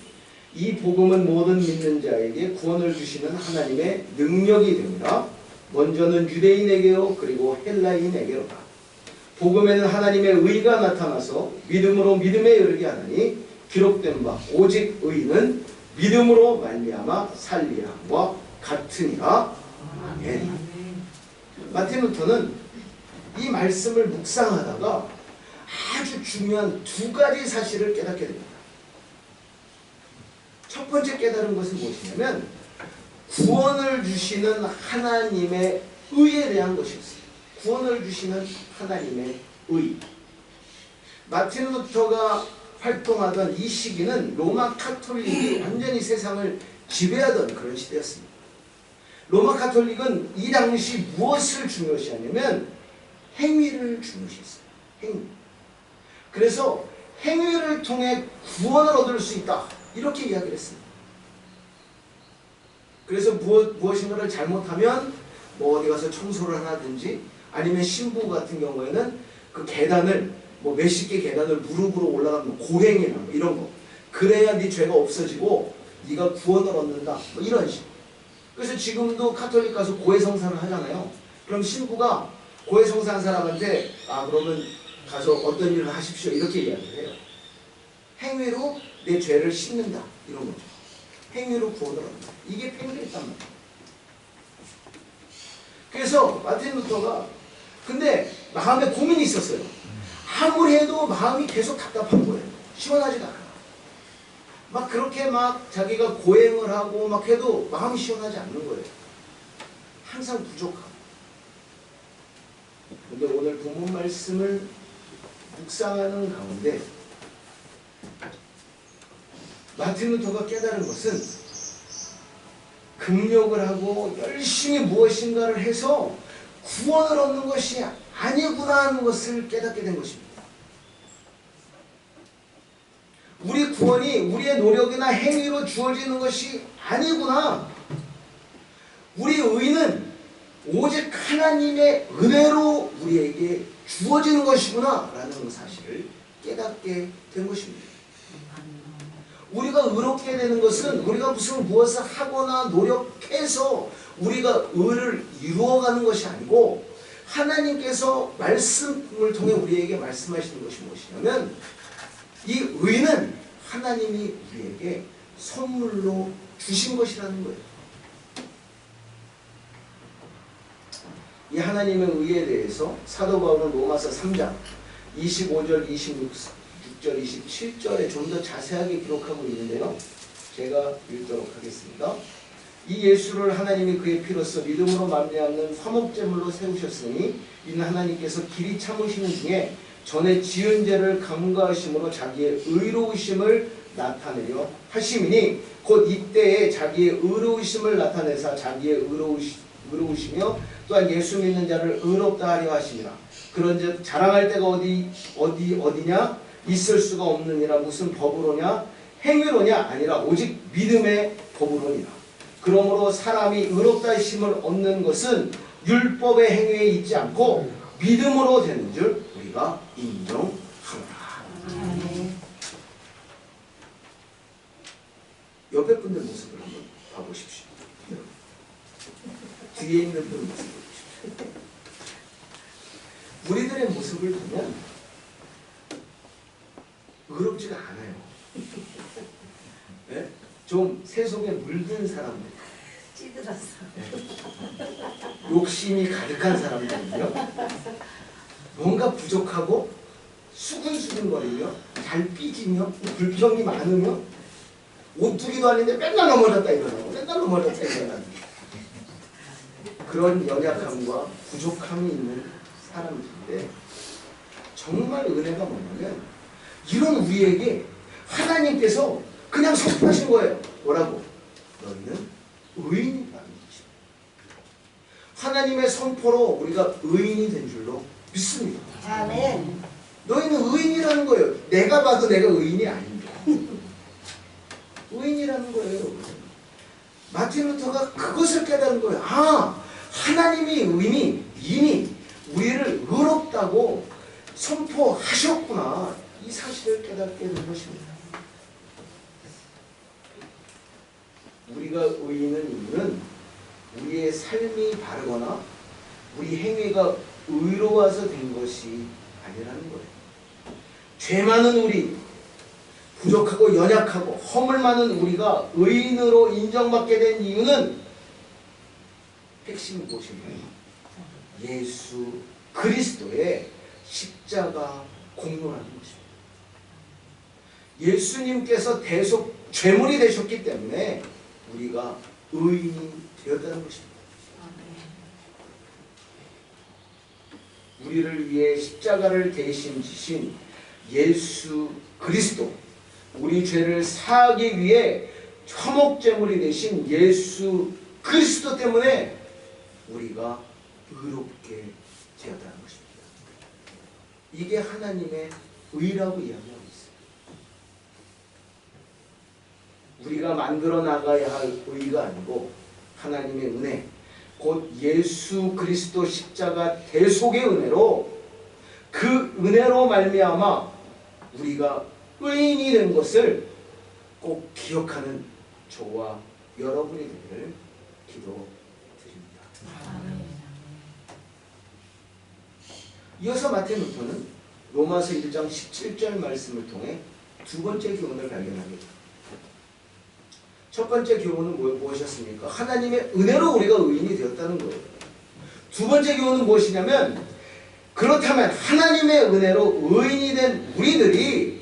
이 복음은 모든 믿는 자에게 구원을 주시는 하나님의 능력이 됩니다. 먼저는 유대인에게요 그리고 헬라인에게로다. 복음에는 하나님의 의가 나타나서 믿음으로 믿음에 이르게 하나니 기록된 바 오직 의인은 믿음으로 말미암아 살리라 함과 같으니라. 아멘. 마틴 루터는 이 말씀을 묵상하다가 아주 중요한 2가지 사실을 깨닫게 됩니다. 첫 번째 깨달은 것은 무엇이냐면 구원을 주시는 하나님의 의에 대한 것이었어요. 구원을 주시는 하나님의 의. 마틴 루터가 활동하던 이 시기는 로마 카톨릭이 완전히 세상을 지배하던 그런 시대였습니다. 로마 카톨릭은 이 당시 무엇을 중요시하냐면 행위를 중요시했어요. 행위. 그래서 행위를 통해 구원을 얻을 수 있다. 이렇게 이야기를 했습니다. 그래서 무엇인가를 잘못하면 뭐 어디 가서 청소를 하든지 아니면 신부 같은 경우에는 그 계단을 뭐 몇십 개 계단을 무릎으로 올라가면 고행이나 뭐 이런 거. 그래야 네 죄가 없어지고 네가 구원을 얻는다. 뭐 이런 식. 그래서 지금도 카톨릭 가서 고해성사를 하잖아요. 그럼 신부가 고해성사한 사람한테 그러면 가서 어떤 일을 하십시오 이렇게 이야기를 해요. 행위로 내 죄를 씻는다 이런 거죠. 행위로 구원을 얻는다. 이게 팽배했단 말이에요. 그래서 마틴 루터가 근데 마음에 고민이 있었어요. 아무리 해도 마음이 계속 답답한 거예요. 시원하지가 않아. 막 그렇게 막 자기가 고행을 하고 막 해도 마음이 시원하지 않는 거예요. 항상 부족하고. 근데 오늘 본문 말씀을 묵상하는 가운데 마틴 루터가 깨달은 것은 금욕을 하고 열심히 무엇인가를 해서 구원을 얻는 것이 아니구나 하는 것을 깨닫게 된 것입니다. 우리 구원이 우리의 노력이나 행위로 주어지는 것이 아니구나. 우리 의는 오직 하나님의 은혜로 우리에게 주어지는 것이구나 라는 사실을 깨닫게 된 것입니다. 우리가 의롭게 되는 것은 우리가 무엇을 하거나 노력해서 우리가 의를 이루어가는 것이 아니고 하나님께서 말씀을 통해 우리에게 말씀하시는 것이 무엇이냐면 이 의는 하나님이 우리에게 선물로 주신 것이라는 거예요. 이 하나님의 의에 대해서 사도 바울은 로마서 3장 25절, 26절, 27절에 좀 더 자세하게 기록하고 있는데요. 제가 읽도록 하겠습니다. 이 예수를 하나님이 그의 피로써 믿음으로 말미암는 화목제물로 세우셨으니 이는 하나님께서 길이 참으시는 중에 전에 지은 죄를 감가하심으로 자기의 의로우심을 나타내려 하심이니 곧 이때에 자기의 의로우심을 나타내사 자기의 의로우시며 또한 예수 믿는 자를 의롭다 하려 하심이라. 그런즉 자랑할 데가 어디냐 있을 수가 없느니라. 무슨 법으로냐 행위로냐 아니라 오직 믿음의 법으로니라. 그러므로 사람이 의롭다 하심을 얻는 것은 율법의 행위에 있지 않고 믿음으로 되는 줄 우리가 인정하노라. 옆에 분들 모습을 한번 봐보십시오. 뒤에 있는 분 모습을 보십시오. 우리들의 모습을 보면 의롭지가 않아요. 네? 좀 세속에 물든 사람들, 찌들었어. 욕심이 가득한 사람들은요, 뭔가 부족하고 수근수근거리며 잘 삐지며 불평이 많으며 오뚜기도 아닌데 맨날 넘어졌다 일어나고 맨날 넘어졌다 일어나고 그런 연약함과 부족함이 있는 사람들인데 정말 은혜가 뭐냐면 이런 우리에게 하나님께서 그냥 선포하신 거예요. 뭐라고? 너희는 의인이라는 것입니다. 하나님의 선포로 우리가 의인이 된 줄로 믿습니다. 아멘. 너희는 의인이라는 거예요. 내가 봐도 내가 의인이 아닙니다. 의인이라는 거예요. 마틴 루터가 그것을 깨달은 거예요. 아, 하나님이 이미 우리를 의롭다고 선포하셨구나. 이 사실을 깨닫게 된 것입니다. 우리가 의인은 이유는 우리의 삶이 바르거나 우리 행위가 의로워서 된 것이 아니라는 거예요. 죄 많은 우리, 부족하고 연약하고 허물 많은 우리가 의인으로 인정받게 된 이유는 핵심이 무엇이냐면 예수 그리스도의 십자가 공로라는 것입니다. 예수님께서 대속 죄물이 되셨기 때문에 우리가 의인이 되었다는 것입니다. 우리를 위해 십자가를 대신 지신 예수 그리스도, 우리 죄를 사하기 위해 화목제물이 되신 예수 그리스도 때문에 우리가 의롭게 되었다는 것입니다. 이게 하나님의 의라고 이야기하고 있어요. 우리가 만들어 나가야 할 의가 아니고 하나님의 은혜, 곧 예수 그리스도 십자가 대속의 은혜로 그 은혜로 말미암아 우리가 의인이 된 것을 꼭 기억하는 저와 여러분이 되기를 기도드립니다. 이어서 마틴 루터는 로마서 1장 17절 말씀을 통해 두 번째 교훈을 발견하게 됩니다. 첫 번째 교훈은 무엇이었습니까? 하나님의 은혜로 우리가 의인이 되었다는 거예요. 두 번째 교훈은 무엇이냐면 그렇다면 하나님의 은혜로 의인이 된 우리들이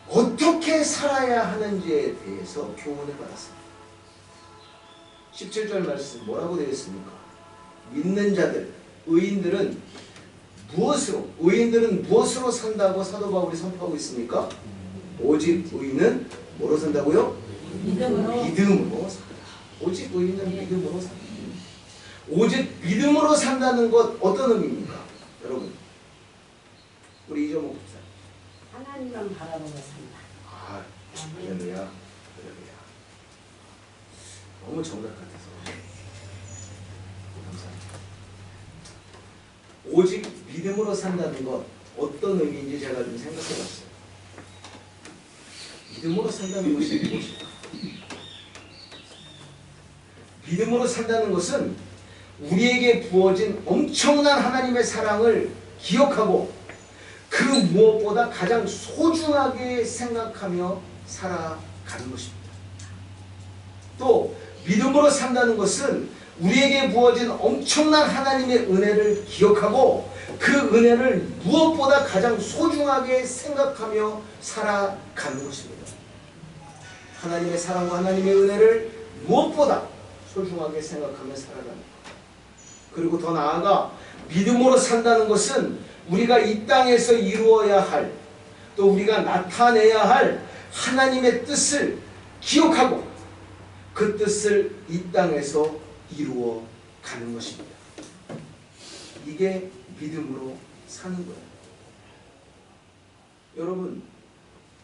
어떻게 살아야 하는지에 대해서 교훈을 받았습니다. 17절 말씀 뭐라고 되어 있습니까? 믿는 자들, 의인들은 무엇으로 산다고 사도 바울이 선포하고 있습니까? 오직 의인은 뭐로 산다고요? 믿음으로 산다. 오직 의인은 믿음으로 산다. 오직 믿음으로 산다는 것 어떤 의미입니까? 여러분, 우리 이정호 목사. 하나님만 바라보고 산다. 할렐루야. 너무 정답 같아서 감사합니다. 오직 믿음으로 산다는 것 어떤 의미인지 제가 좀 생각해봤어요. 믿음으로 산다는 것이 무엇일까? 믿음으로 산다는 것은 우리에게 부어진 엄청난 하나님의 사랑을 기억하고 그 무엇보다 가장 소중하게 생각하며 살아가는 것입니다. 또 믿음으로 산다는 것은 우리에게 부어진 엄청난 하나님의 은혜를 기억하고 그 은혜를 무엇보다 가장 소중하게 생각하며 살아가는 것입니다. 하나님의 사랑과 하나님의 은혜를 무엇보다 소중하게 생각하며 살아가는 것. 그리고 더 나아가 믿음으로 산다는 것은 우리가 이 땅에서 이루어야 할, 또 우리가 나타내야 할 하나님의 뜻을 기억하고 그 뜻을 이 땅에서 이루어 가는 것입니다. 이게 믿음으로 사는 거예요. 여러분,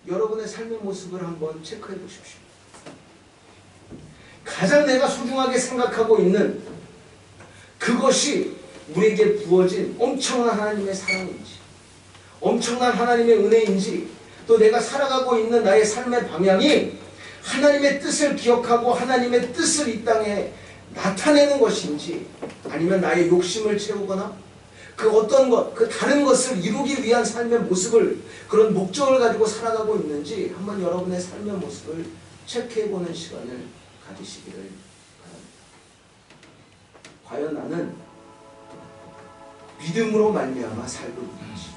여러분의 삶의 모습을 한번 체크해 보십시오. 가장 내가 소중하게 생각하고 있는 그것이 우리에게 부어진 엄청난 하나님의 사랑인지, 엄청난 하나님의 은혜인지, 또 내가 살아가고 있는 나의 삶의 방향이 하나님의 뜻을 기억하고 하나님의 뜻을 이 땅에 나타내는 것인지, 아니면 나의 욕심을 채우거나 그 어떤 것, 그 다른 것을 이루기 위한 삶의 모습을, 그런 목적을 가지고 살아가고 있는지 한번 여러분의 삶의 모습을 체크해보는 시간을 가지시기를 바랍니다. 과연 나는 믿음으로 말미암아 살고 있는지,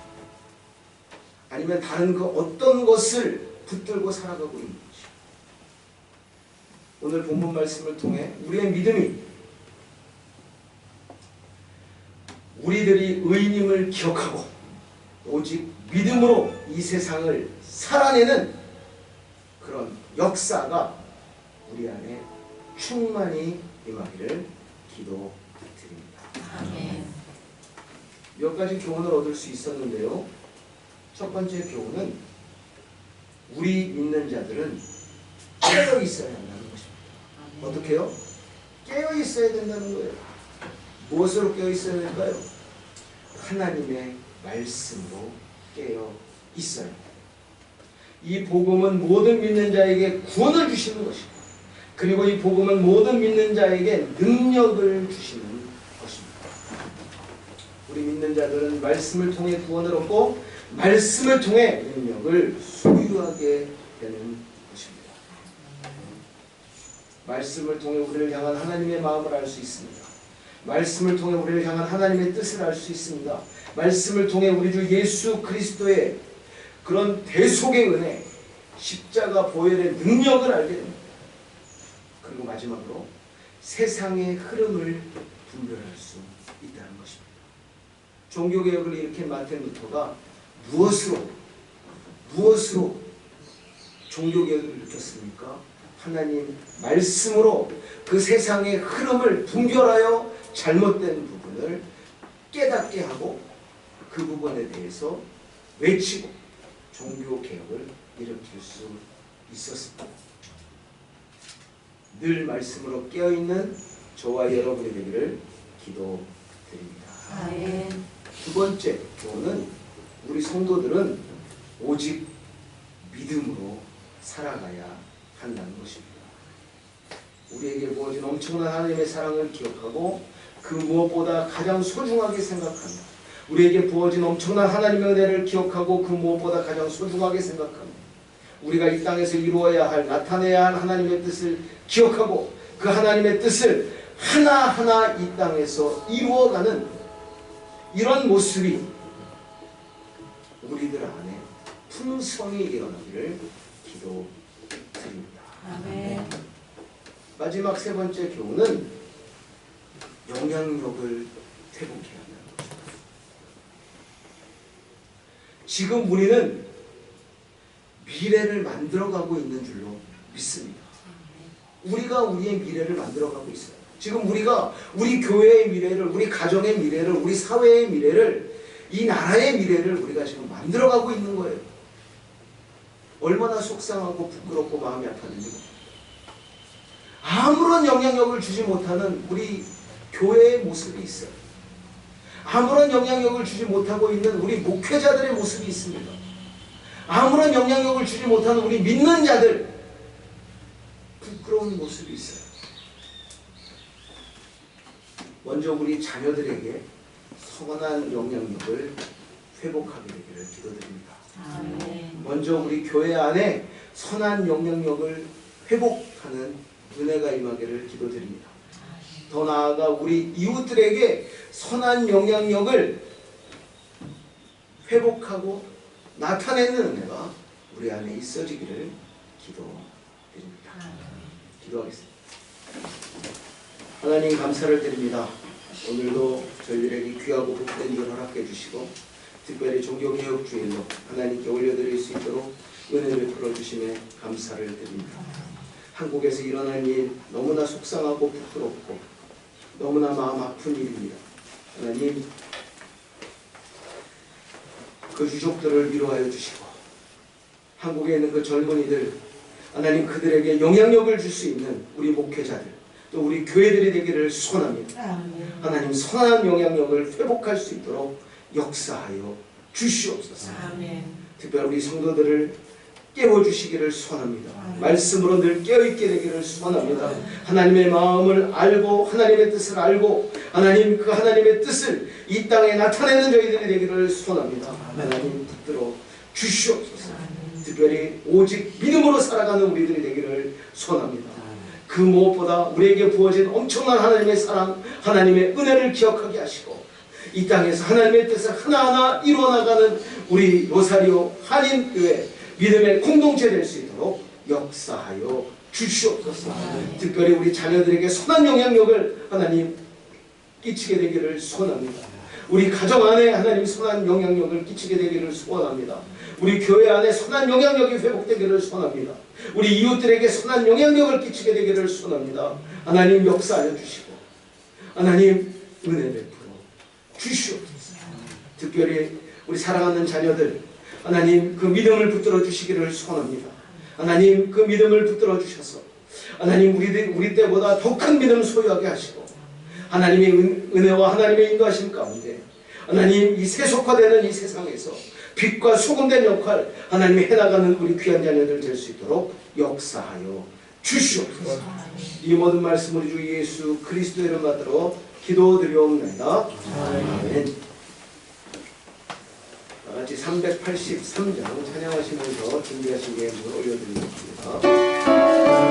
아니면 다른 그 어떤 것을 붙들고 살아가고 있는지. 오늘 본문 말씀을 통해 우리의 믿음이 우리들이 의인임을 기억하고 오직 믿음으로 이 세상을 살아내는 그런 역사가 우리 안에 충만히 임하기를 기도드립니다. 아멘. 몇 가지 교훈을 얻을 수 있었는데요. 첫 번째 교훈은 우리 믿는 자들은 깨어 있어야 한다는 것입니다. 어떻게 해요? 깨어 있어야 된다는 거예요. 무엇으로 깨어 있어야 될까요? 하나님의 말씀으로 깨어 있어야 합니다. 이 복음은 모든 믿는 자에게 구원을 주시는 것이고, 그리고 이 복음은 모든 믿는 자에게 능력을 주시는 것입니다. 우리 믿는 자들은 말씀을 통해 구원을 얻고 말씀을 통해 능력을 소유하게 되는 것입니다. 말씀을 통해 우리를 향한 하나님의 마음을 알 수 있습니다. 말씀을 통해 우리를 향한 하나님의 뜻을 알 수 있습니다. 말씀을 통해 우리 주 예수 그리스도의 그런 대속의 은혜, 십자가 보혈의 능력을 알게 됩니다. 그리고 마지막으로 세상의 흐름을 분별할 수 있다는 것입니다. 종교개혁을 일으킨 마틴 루터가 무엇으로 종교개혁을 일으켰습니까? 하나님 말씀으로 그 세상의 흐름을 분별하여 잘못된 부분을 깨닫게 하고 그 부분에 대해서 외치고 종교개혁을 일으킬 수 있었습니다. 늘 말씀으로 깨어있는 저와 여러분이 되기를 기도드립니다. 아멘. 두 번째 교훈은 우리 성도들은 오직 믿음으로 살아가야 한다는 것입니다. 우리에게 부어진 엄청난 하나님의 사랑을 기억하고 그 무엇보다 가장 소중하게 생각하며, 우리에게 부어진 엄청난 하나님의 은혜를 기억하고 그 무엇보다 가장 소중하게 생각하며, 우리가 이 땅에서 이루어야 할, 나타내야 할 하나님의 뜻을 기억하고 그 하나님의 뜻을 하나하나 이 땅에서 이루어가는 이런 모습이 우리들 안에 풍성히 일어나기를 기도드립니다. 아멘. 마지막 세 번째 교훈은 영향력을 회복해야 한다는 것입니다. 지금 우리는 미래를 만들어가고 있는 줄로 믿습니다. 우리가 우리의 미래를 만들어가고 있어요. 지금 우리가 우리 교회의 미래를, 우리 가정의 미래를, 우리 사회의 미래를, 이 나라의 미래를 우리가 지금 만들어가고 있는 거예요. 얼마나 속상하고 부끄럽고 마음이 아팠는지. 아무런 영향력을 주지 못하는 우리 교회의 모습이 있어요. 아무런 영향력을 주지 못하고 있는 우리 목회자들의 모습이 있습니다. 아무런 영향력을 주지 못하는 우리 믿는 자들, 부끄러운 모습이 있어요. 먼저 우리 자녀들에게 선한 영향력을 회복하게 되기를 기도드립니다. 아멘. 먼저 우리 교회 안에 선한 영향력을 회복하는 은혜가 임하기를 기도드립니다. 더 나아가 우리 이웃들에게 선한 영향력을 회복하고 나타내는 은혜가 우리 안에 있어지기를 기도드립니다. 기도하겠습니다. 하나님 감사를 드립니다. 오늘도 저희들에게 귀하고 복된 일을 허락해 주시고 특별히 종교개혁 주일로 하나님께 올려드릴 수 있도록 은혜를 풀어주심에 감사를 드립니다. 한국에서 일어난 일 너무나 속상하고 부끄럽고 너무나 마음 아픈 일입니다. 하나님 그 유족들을 위로하여 주시고 한국에 있는 그 젊은이들 하나님 그들에게 영향력을 줄 수 있는 우리 목회자들 또 우리 교회들이 되기를 소원합니다. 하나님 선한 영향력을 회복할 수 있도록 역사하여 주시옵소서. 특별히 우리 성도들을 깨워주시기를 소원합니다. 말씀으로 늘 깨어있게 되기를 소원합니다. 하나님의 마음을 알고 하나님의 뜻을 알고 하나님 그 하나님의 뜻을 이 땅에 나타내는 저희들이 되기를 소원합니다. 하나님 붙들어 주시옵소서. 특별히 오직 믿음으로 살아가는 우리들이 되기를 소원합니다. 그 무엇보다 우리에게 부어진 엄청난 하나님의 사랑, 하나님의 은혜를 기억하게 하시고 이 땅에서 하나님의 뜻을 하나하나 이루어나가는 우리 로사리오 한인교회 믿음의 공동체 될 수 있도록 역사하여 주시옵소서. 특별히 우리 자녀들에게 선한 영향력을 하나님 끼치게 되기를 소원합니다. 우리 가정 안에 하나님 선한 영향력을 끼치게 되기를 소원합니다. 우리 교회 안에 선한 영향력이 회복되기를 소원합니다. 우리 이웃들에게 선한 영향력을 끼치게 되기를 소원합니다. 하나님 역사하여 주시고 하나님 은혜 베풀어 주시옵소서. 특별히 우리 사랑하는 자녀들 하나님 그 믿음을 붙들어 주시기를 소원합니다. 하나님 그 믿음을 붙들어 주셔서 하나님 우리 때보다 더 큰 믿음 소유하게 하시고 하나님의 은혜와 하나님의 인도하심 가운데 하나님 이 세속화되는 이 세상에서 빛과 소금된 역할 하나님이 해나가는 우리 귀한 자녀들 될 수 있도록 역사하여 주시옵소서. 이 모든 말씀 우리 주 예수 그리스도의 이름 받들어 기도드리옵나이다. 아멘. 같이 383장 찬양하시면서 준비하신 예물을 올려드립니다.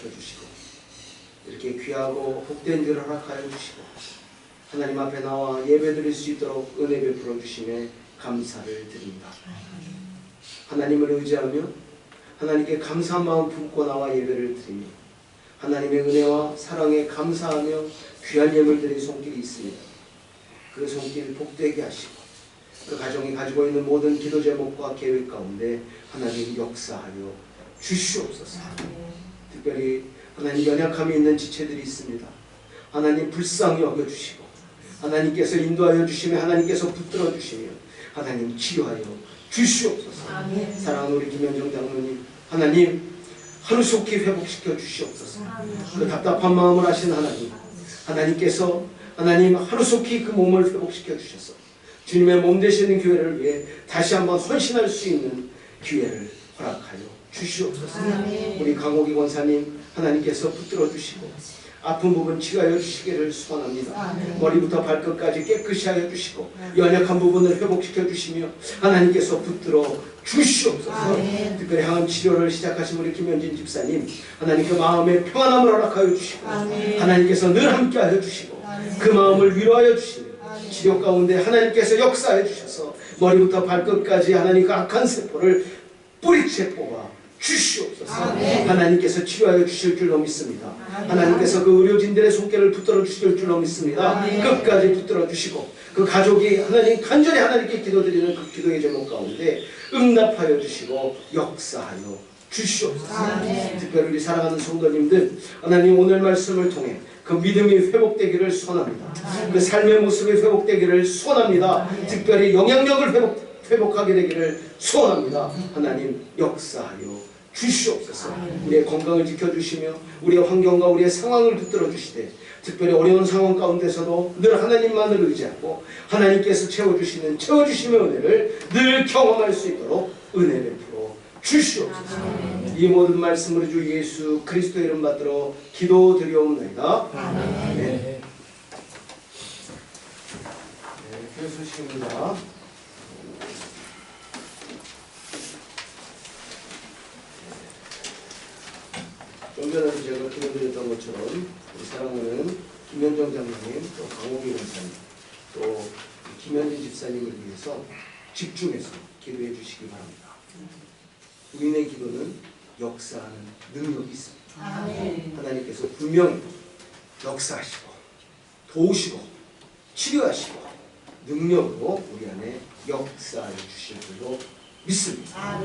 지켜주시고 이렇게 귀하고 복된 일을 허락하여 주시고 하나님 앞에 나와 예배드릴 수 있도록 은혜 베풀어 주심에 감사를 드립니다. 하나님을 의지하며 하나님께 감사한 마음 품고 나와 예배를 드리며 하나님의 은혜와 사랑에 감사하며 귀한 예물들의 손길이 있습니다. 그 손길 복되게 하시고 그 가정이 가지고 있는 모든 기도 제목과 계획 가운데 하나님 역사하여 주시옵소서. 특별히 하나님 연약함이 있는 지체들이 있습니다. 하나님 불쌍히 여겨주시고 하나님께서 인도하여 주시며 하나님께서 붙들어 주시며 하나님 치유하여 주시옵소서. 사랑하는 우리 김현정 장로님 하나님 하루속히 회복시켜 주시옵소서. 그 답답한 마음을 아신 하나님께서 하나님 하루속히 그 몸을 회복시켜 주셔서 주님의 몸 되시는 교회를 위해 다시 한번 헌신할 수 있는 기회를 허락하여 주시옵소서. 우리 강호기 권사님 하나님께서 붙들어 주시고 아픈 부분 치유하여 주시기를 소원합니다. 머리부터 발끝까지 깨끗이 하여 주시고 연약한 부분을 회복시켜 주시며 하나님께서 붙들어 주시옵소서. 특별히 항암 치료를 시작하신 우리 김현진 집사님 하나님 그 마음에 평안함을 허락하여 주시고 하나님께서 늘 함께하여 주시고 그 마음을 위로하여 주시며 치료 가운데 하나님께서 역사해 주셔서 머리부터 발끝까지 하나님 그 악한 세포를 뿌리채 뽑아 주시옵소서. 하나님께서 치료하여 주실 줄로 믿습니다. 하나님께서 그 의료진들의 손길을 붙들어 주실 줄로 믿습니다. 끝까지 붙들어 주시고 그 가족이 하나님 간절히 하나님께 기도드리는 그 기도의 제목 가운데 응답하여 주시고 역사하여 주시옵소서. 특별히 우리 사랑하는 성도님들 하나님 오늘 말씀을 통해 그 믿음이 회복되기를 소원합니다. 그 삶의 모습이 회복되기를 소원합니다. 특별히 영향력을 회복하게 되기를 소원합니다. 하나님 역사하여 주시옵소서. 우리의 건강을 지켜주시며 우리의 환경과 우리의 상황을 붙들어 주시되 특별히 어려운 상황 가운데서도 늘 하나님만을 의지하고 하나님께서 채워주시는 은혜를 늘 경험할 수 있도록 은혜 베풀어 주시옵소서. 이 모든 말씀으로 주 예수 그리스도 이름 받들어 기도드리옵나이다. 아멘. 네, 교회 소식입니다. 좀 전에 제가 기도드렸던 것처럼 우리 사랑하는 김현정 장로님, 또 강호기 원사님, 또 김현진 집사님을 위해서 집중해서 기도해 주시기 바랍니다. 우리의 기도는 역사하는 능력이 있습니다. 하나님께서 분명히 역사하시고 도우시고 치료하시고 능력으로 우리 안에 역사해 주실 줄로 믿습니다.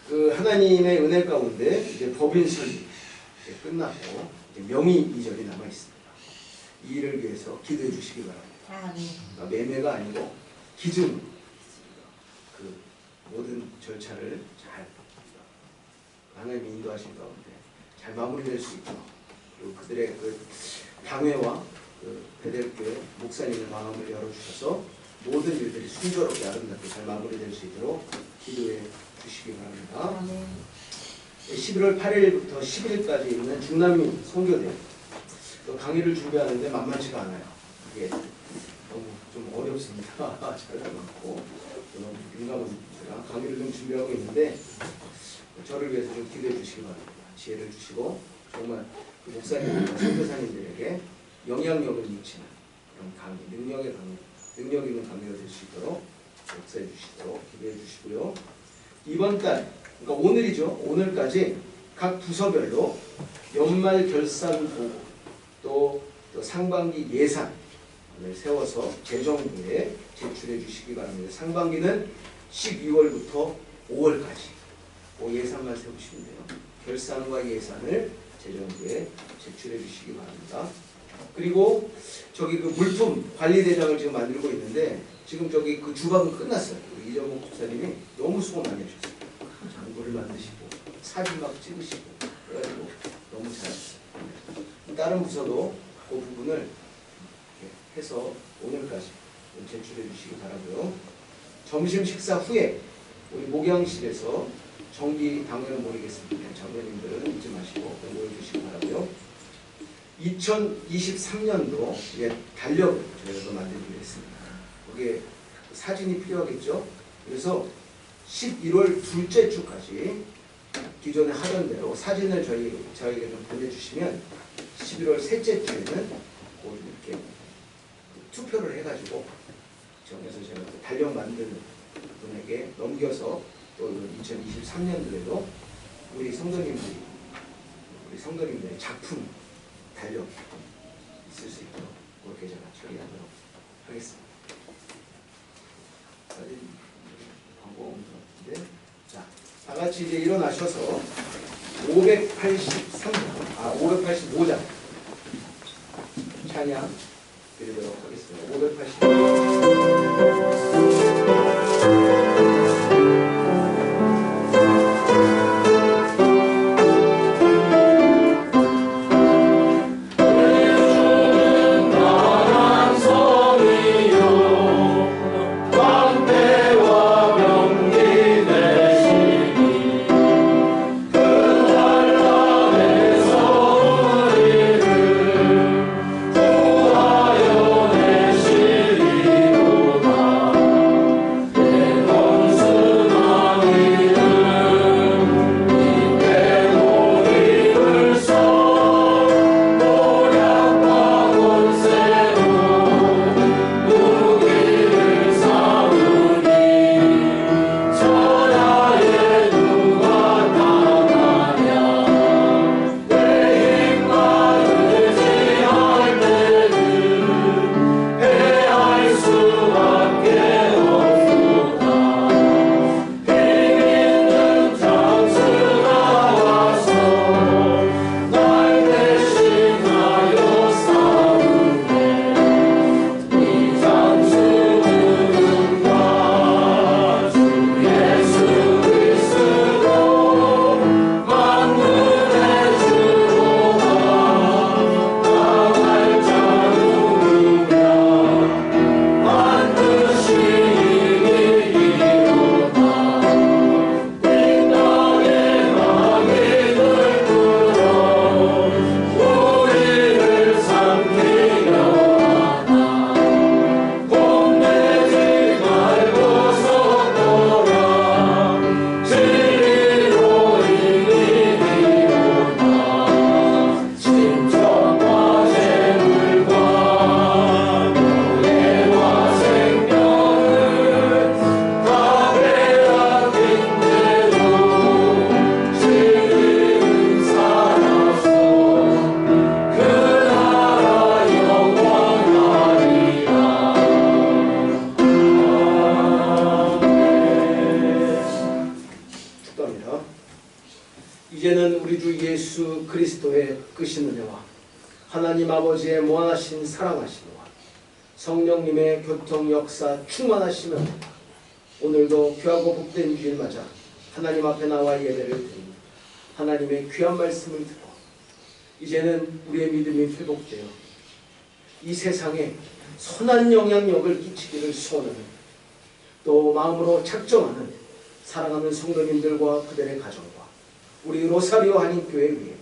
그 하나님의 은혜 가운데 이제 법인 설립 끝났고 이제 명의 2절이 남아 있습니다. 이 일을 위해서 기도해 주시기 바랍니다. 매매가 아니고 기준 그 모든 절차를 잘 하나님이 인도하신 가운데 잘 마무리될 수 있도록 그리고 그들의 그 당회와 그 베델교회 목사님의 마음을 열어주셔서 모든 일들이 순조롭게 아름답게 잘 마무리될 수 있도록 기도해 주시기 바랍니다. 11월 8일부터 10일까지 있는 중남미 선교대 강의를 준비하는데 만만치가 않아요. 이게 너무 좀 어렵습니다. 잘 많고 너무 민감한 강의를 좀 준비하고 있는데 저를 위해서 좀 기도해 주시기 바랍니다. 지혜를 주시고 정말 그 목사님과 선교사님들에게 영향력을 미치는 그런 강의, 능력 있는 강의가 될 수 있도록 역사해 주시도록 기도해 주시고요. 이번 달, 그러니까 오늘이죠. 오늘까지 각 부서별로 연말 결산 보고 또 상반기 예산을 세워서 재정부에 제출해 주시기 바랍니다. 상반기는 12월부터 5월까지 그 예산만 세우시면 돼요. 결산과 예산을 재정부에 제출해 주시기 바랍니다. 그리고 저기 그 물품 관리대장을 지금 만들고 있는데 지금 저기 그 주방은 끝났어요. 이정국 목사님이 너무 수고 많이 하셨어요. 장부를 만드시고 사진 막 찍으시고 그래가지고 너무 잘하셨어요. 다른 부서도 그 부분을 이렇게 해서 오늘까지 제출해 주시기 바라고요. 점심 식사 후에 우리 목양실에서 정기 당회를 모이겠습니다. 장로님들은 잊지 마시고 모여주시기 바라고요. 2023년도 달력을 저희가 만들기로 했습니다. 거기에 사진이 필요하겠죠. 그래서 11월 둘째 주까지 기존에 하던 대로 사진을 저희에게 좀 보내주시면 11월 셋째 주에는 꼭 이렇게 투표를 해가지고 정해서 제가 그 달력 만드는 분에게 넘겨서 또 2023년도에도 우리 성도님들의 작품 달력 있을 수 있도록 그렇게 제가 처리하도록 하겠습니다. 사진 광고 없는 것 같은데, 자, 다 같이 이제 일어나셔서 585장 찬양 드리도록 하겠습니다. 585장. 이제는 우리 주 예수 그리스도의 크신 은혜와 하나님 아버지의 무한하신 사랑하심과 성령님의 교통 역사 충만하시며 오늘도 귀하고 복된 주일 맞아 하나님 앞에 나와 예배를 드립니다. 하나님의 귀한 말씀을 듣고 이제는 우리의 믿음이 회복되어 이 세상에 선한 영향력을 끼치기를 소원하는 또 마음으로 작정하는 사랑하는 성도님들과 그들의 가정과 우리 로사리오 한인교회 위에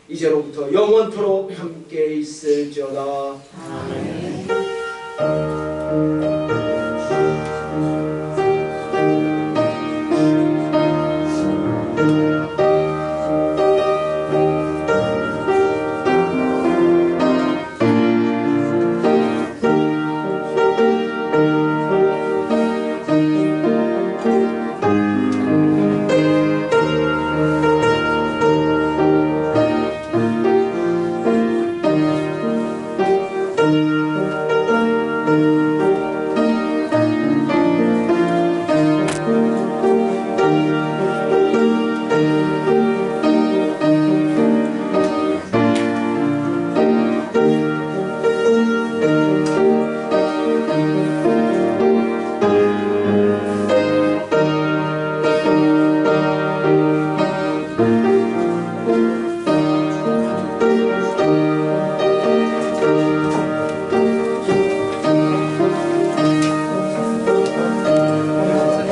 이제로부터 영원토록 함께 있을지어다. 아멘.